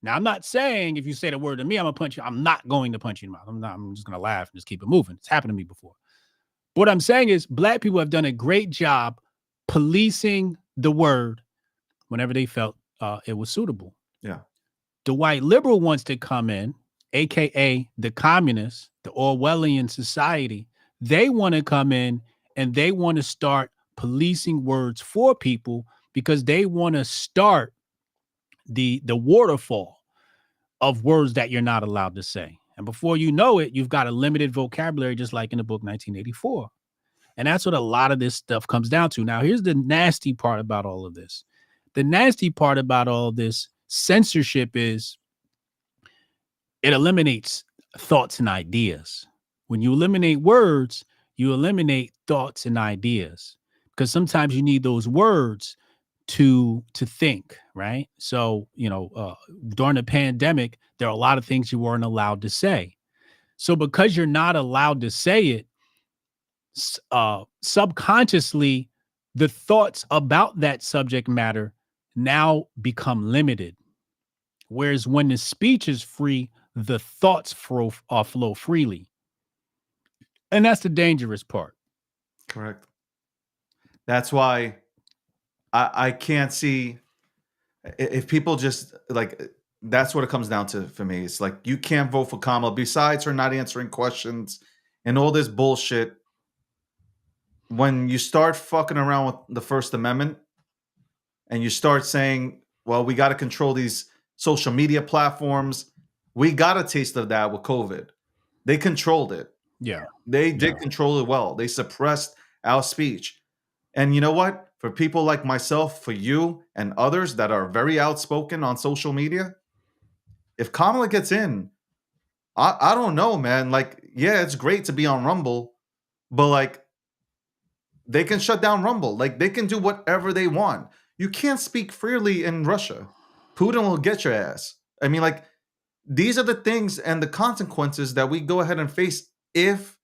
Now, I'm not saying if you say the word to me, I'm going to punch you. I'm not going to punch you in the mouth. I'm just going to laugh and just keep it moving. It's happened to me before. But what I'm saying is black people have done a great job policing the word whenever they felt it was suitable. Yeah. The white liberal wants to come in, AKA the communists, the Orwellian society. They want to come in and they want to start policing words for people because they want to start the waterfall of words that you're not allowed to say. And before you know it, you've got a limited vocabulary, just like in the book 1984. And that's what a lot of this stuff comes down to. Now, here's the nasty part about all of this. The nasty part about all this censorship is it eliminates thoughts and ideas. When you eliminate words, you eliminate thoughts and ideas, because sometimes you need those words to think, right? So, during the pandemic, there are a lot of things you weren't allowed to say. So because you're not allowed to say it, subconsciously, the thoughts about that subject matter now become limited. Whereas when the speech is free, the thoughts flow freely. And that's the dangerous part. Correct. That's why I can't see if people just like, that's what it comes down to for me. It's like, you can't vote for Kamala besides her not answering questions and all this bullshit. When you start fucking around with the First Amendment and you start saying, well, we got to control these social media platforms. We got a taste of that with COVID. They controlled it. Yeah. They did control it well. They suppressed our speech. And you know what? For people like myself, for you and others that are very outspoken on social media, if Kamala gets in, I don't know, man. Like, yeah, it's great to be on Rumble, but like, they can shut down Rumble. Like, they can do whatever they want. You can't speak freely in Russia. Putin will get your ass. I mean, like, these are the things and the consequences that we go ahead and face if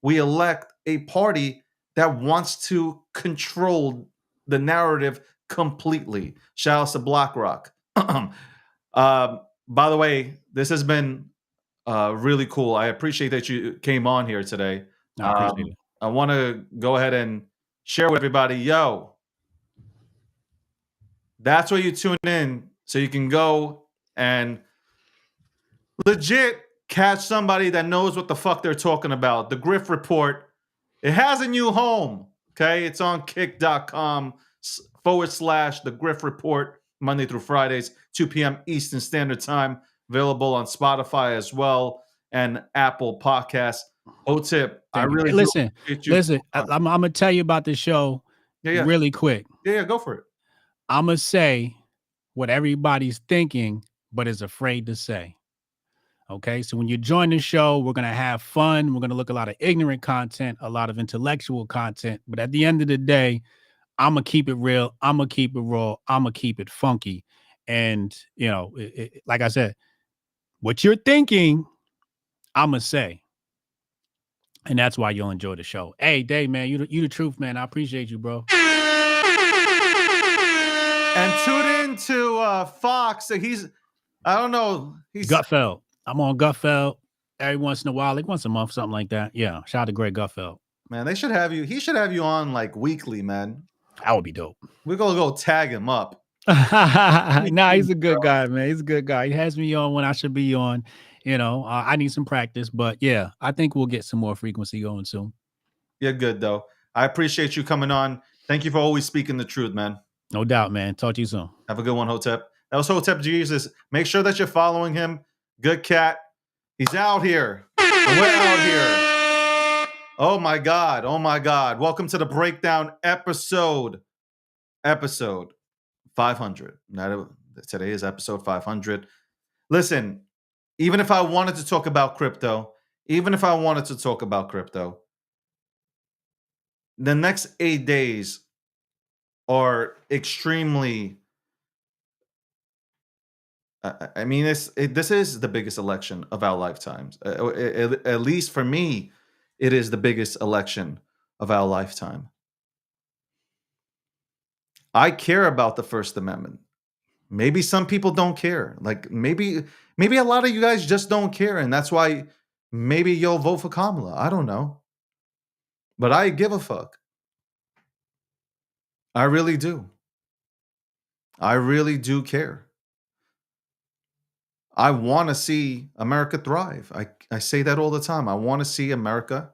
we elect a party that wants to control the narrative completely. Shout out to BlackRock. By the way, this has been really cool. I appreciate that you came on here today. I appreciate it. I want to go ahead and share with everybody, that's where you tune in so you can go and legit catch somebody that knows what the fuck they're talking about. The Griff Report. It has a new home. Okay. It's on kick.com/The Griff Report, Monday through Fridays, 2 p.m. Eastern Standard Time. Available on Spotify as well and Apple Podcasts. Tip. I really listen. I'm I'm gonna tell you about the show really quick. Yeah, go for it. I'm gonna say what everybody's thinking, but is afraid to say. Okay, so when you join the show, we're gonna have fun. We're gonna look at a lot of ignorant content, a lot of intellectual content. But at the end of the day, I'm gonna keep it real. I'm gonna keep it raw. I'm gonna keep it funky. And like I said, what you're thinking, I'm gonna say. And that's why you'll enjoy the show. Hey, Dave, man, you the truth, man. I appreciate you, bro. And tune in to Fox. He's Gutfeld. I'm on Gutfeld every once in a while, like once a month, something like that. Yeah. Shout out to Greg Gutfeld. Man, they should have you. He should have you on like weekly, man. That would be dope. We're gonna go tag him up. Nah, he's a good guy, man. He's a good guy. He has me on when I should be on. I need some practice, but yeah, I think we'll get some more frequency going soon. You're good though. I appreciate you coming on. Thank you for always speaking the truth, man. No doubt, man. Talk to you soon. Have a good one, Hotep. That was Hotep Jesus. Make sure that you're following him. Good cat. He's out here. We're out here. Oh my God. Oh my God. Welcome to the breakdown episode 500. Today is episode 500. Listen, even if I wanted to talk about crypto, the next 8 days are extremely. I mean, this is the biggest election of our lifetimes. At least for me, it is the biggest election of our lifetime. I care about the First Amendment. Maybe some people don't care. Like maybe a lot of you guys just don't care, and that's why maybe you'll vote for Kamala. I don't know. But I give a fuck. I really do. I really do care. I want to see America thrive. I say that all the time. I want to see America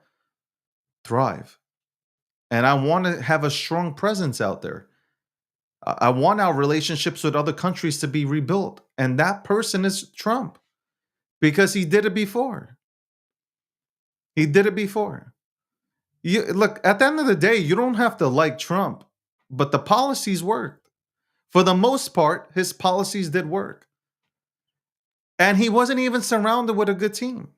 thrive. And I want to have a strong presence out there. I want our relationships with other countries to be rebuilt. And that person is Trump because he did it before. He did it before. Look, at the end of the day, you don't have to like Trump, but the policies worked. For the most part, his policies did work. And he wasn't even surrounded with a good team.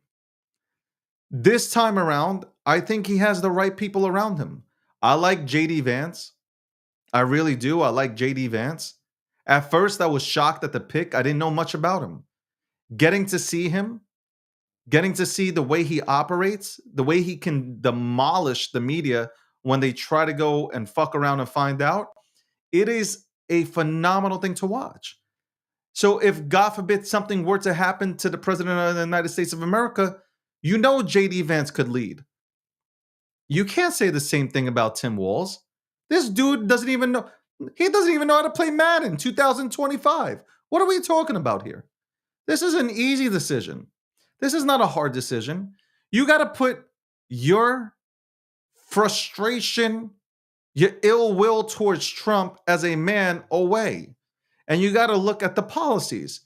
This time around, I think he has the right people around him. I like JD Vance. I really do. I like JD Vance. At first, I was shocked at the pick. I didn't know much about him. Getting to see him, getting to see the way he operates, the way he can demolish the media when they try to go and fuck around and find out, it is a phenomenal thing to watch. So if, God forbid, something were to happen to the president of the United States of America, you know JD Vance could lead. You can't say the same thing about Tim Walz. This dude doesn't even know. He doesn't even know how to play Madden 2025. What are we talking about here? This is an easy decision. This is not a hard decision. You got to put your frustration, your ill will towards Trump as a man away. And you got to look at the policies.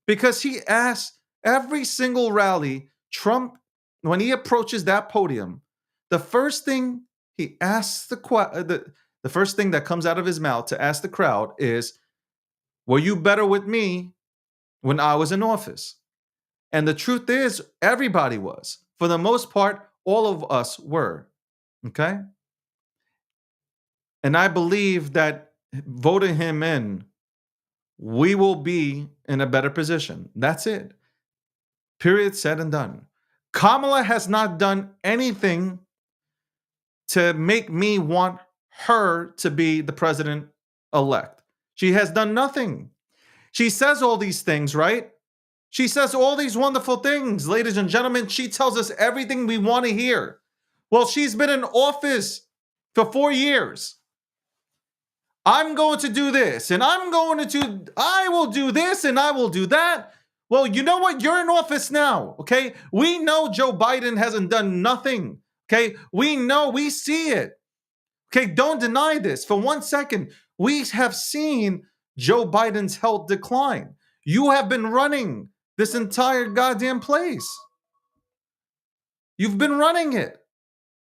Because he asks every single rally, Trump, when he approaches that podium, the first thing he asks the first thing that comes out of his mouth to ask the crowd is, were you better with me when I was in office? And the truth is, everybody was. For the most part, all of us were. Okay? And I believe that voting him in, we will be in a better position. That's it. Period, said and done. Kamala has not done anything to make me want her to be the president-elect. She has done nothing. She says all these things, right? She says all these wonderful things. Ladies and gentlemen, she tells us everything we want to hear. Well, she's been in office for 4 years. I'm going to do this, and I will do this, and I will do that. Well, you know what? You're in office now, okay? We know Joe Biden hasn't done nothing, okay? We know, we see it. Okay, don't deny this. For 1 second, we have seen Joe Biden's health decline. You have been running this entire goddamn place. You've been running it.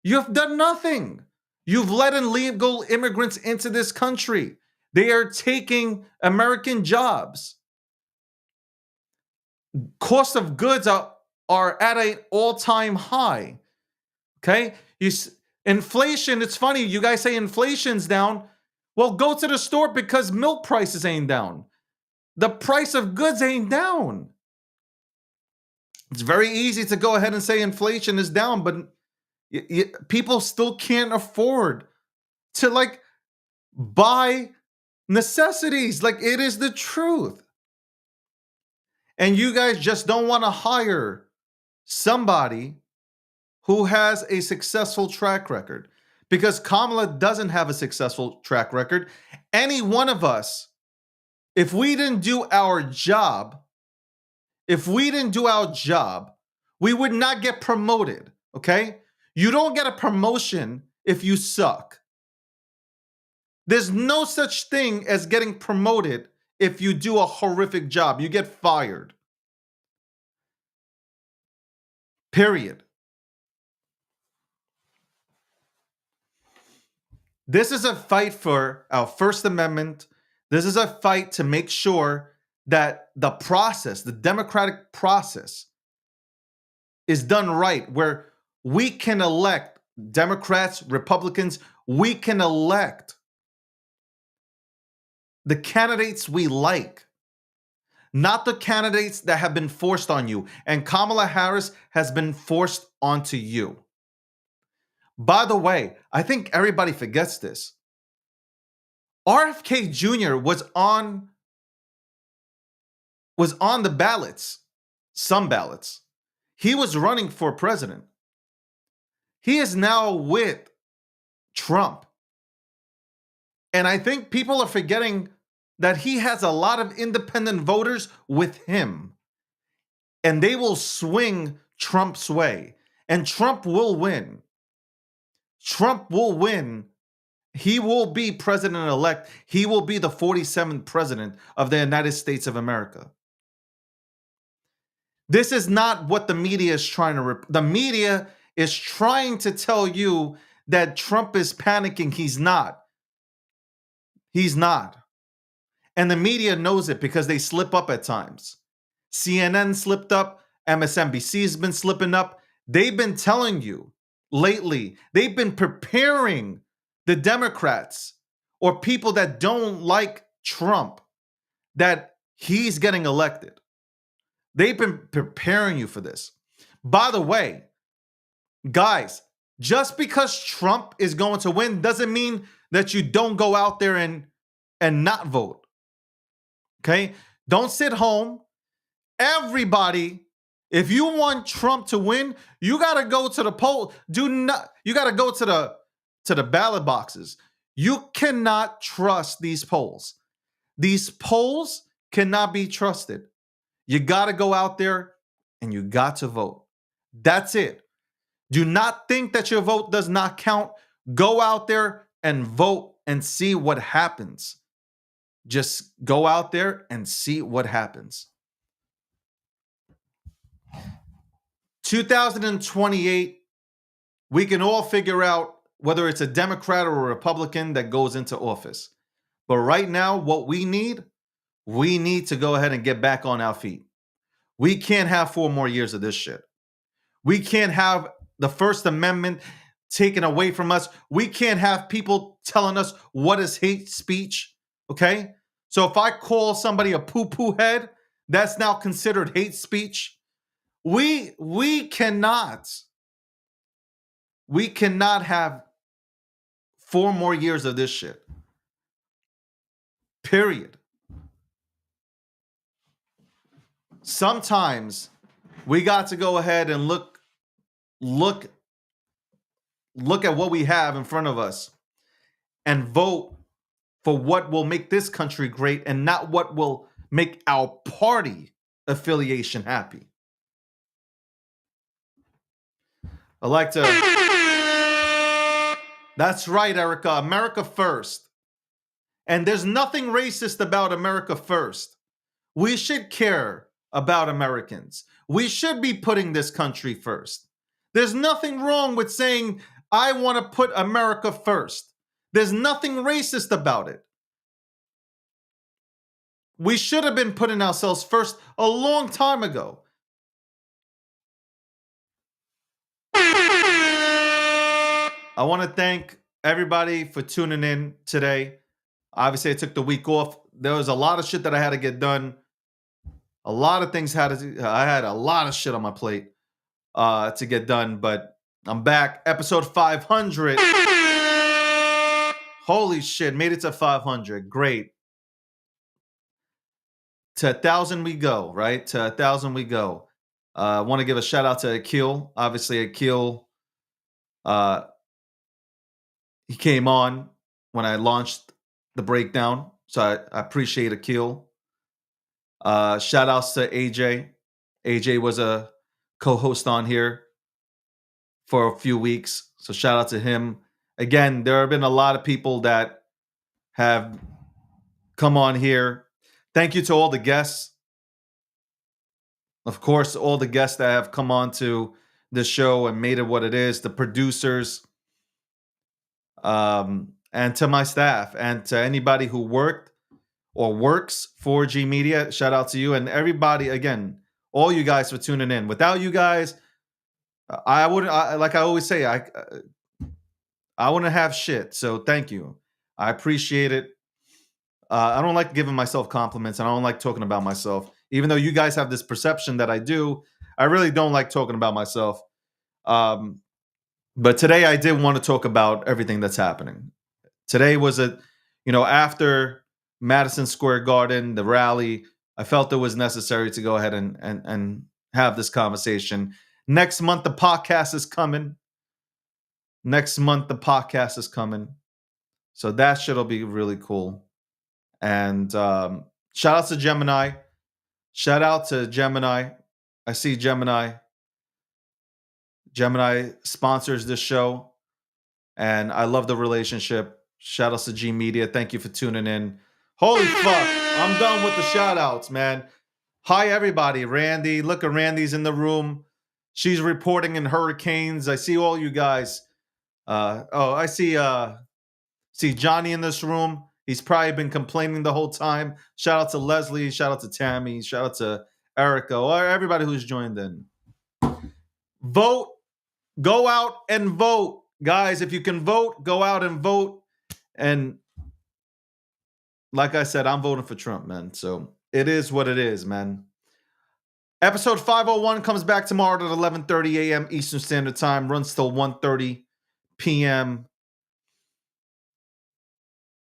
You've done nothing. You've let illegal immigrants into this country. They are taking American jobs. Cost of goods are at an all-time high. Okay? Inflation, it's funny. You guys say inflation's down. Well, go to the store because milk prices ain't down. The price of goods ain't down. It's very easy to go ahead and say inflation is down, but people still can't afford to buy necessities. It is the truth. And you guys just don't want to hire somebody who has a successful track record, because Kamala doesn't have a successful track record. Any one of us, if we didn't do our job, we would not get promoted, okay? You don't get a promotion if you suck. There's no such thing as getting promoted if you do a horrific job. You get fired. Period. This is a fight for our First Amendment. This is a fight to make sure that the process, the democratic process, is done right, where we can elect Democrats, Republicans, we can elect the candidates we like, not the candidates that have been forced on you. And Kamala Harris has been forced onto you. By the way, I think everybody forgets this. RFK Jr. was on the ballots, some ballots. He was running for president. He is now with Trump. And I think people are forgetting that he has a lot of independent voters with him. And they will swing Trump's way. And Trump will win. Trump will win He will be president-elect. He will be the 47th president of the United States of America. This is not what the media is trying to... The media is trying to tell you that Trump is panicking. He's not. He's not. And the media knows it because they slip up at times. CNN slipped up. MSNBC's been slipping up. They've been telling you lately, they've been preparing the Democrats or people that don't like Trump that he's getting elected. They've been preparing you for this. By the way, guys, just because Trump is going to win doesn't mean that you don't go out there and not vote. Okay? Don't sit home. Everybody, if you want Trump to win, you got to go to the poll. You got to go to the ballot boxes. You cannot trust these polls. These polls cannot be trusted. You got to go out there and you got to vote. That's it. Do not think that your vote does not count. Go out there and vote and see what happens. Just go out there and see what happens. 2028, we can all figure out whether it's a Democrat or a Republican that goes into office. But right now, what we need to go ahead and get back on our feet. We can't have 4 more years of this shit. We can't have the First Amendment taken away from us. We can't have people telling us what is hate speech, okay? So if I call somebody a poo-poo head, that's now considered hate speech. We cannot have 4 more years of this shit. Period. Sometimes we got to go ahead and look at what we have in front of us and vote for what will make this country great and not what will make our party affiliation happy. I like to... That's right, Erica. America first. And there's nothing racist about America first. We should care about Americans. We should be putting this country first. There's nothing wrong with saying, I want to put America first. There's nothing racist about it. We should have been putting ourselves first a long time ago. I want to thank everybody for tuning in today. Obviously, I took the week off. There was a lot of shit that I had to get done. A lot of things I had a lot of shit on my plate to get done, but I'm back. Episode 500. Holy shit, made it to 500. Great. To 1,000 we go, right? To 1,000 we go. I want to give a shout out to Akil. Obviously, Akil, he came on when I launched the breakdown. So I appreciate Akil. Shout outs to AJ. AJ was a co-host on here for a few weeks. So shout out to him. Again, there have been a lot of people that have come on here. Thank you to all the guests. Of course, all the guests that have come on to this show and made it what it is. The producers. And to my staff. And to anybody who worked or works for G Media. Shout out to you. And everybody, again, all you guys for tuning in. Without you guys, I wouldn't, like I always say, I wouldn't have shit. So thank you. I appreciate it. I don't like giving myself compliments, and I don't like talking about myself. Even though you guys have this perception that I do, I really don't like talking about myself. But today I did want to talk about everything that's happening. Today was after Madison Square Garden, the rally, I felt it was necessary to go ahead and have this conversation. Next month, the podcast is coming. So that shit'll be really cool. And shout out to Gemini. I see Gemini. Gemini sponsors this show. And I love the relationship. Shout outs to G Media. Thank you for tuning in. Holy fuck. I'm done with the shout outs, man. Hi, everybody. Randy. Look at Randy's in the room. She's reporting in hurricanes. I see all you guys. I see Johnny in this room. He's probably been complaining the whole time. Shout out to Leslie. Shout out to Tammy. Shout out to Erica. Or everybody who's joined in. Vote. Go out and vote. Guys, if you can vote, go out and vote. And like I said, I'm voting for Trump, man. So it is what it is, man. Episode 501 comes back tomorrow at 11:30 a.m. Eastern Standard Time. Runs till 1:30 p.m.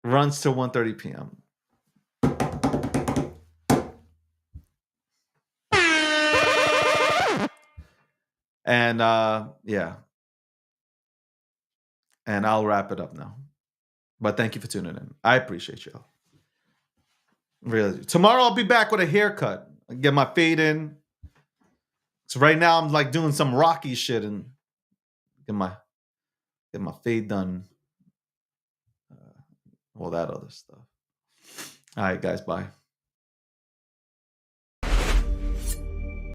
Runs till 1:30 p.m. And yeah. And I'll wrap it up now. But thank you for tuning in. I appreciate y'all. Really. Tomorrow I'll be back with a haircut. I get my fade in. So right now I'm like doing some Rocky shit and get my fade done. All that other stuff. All right, guys. Bye.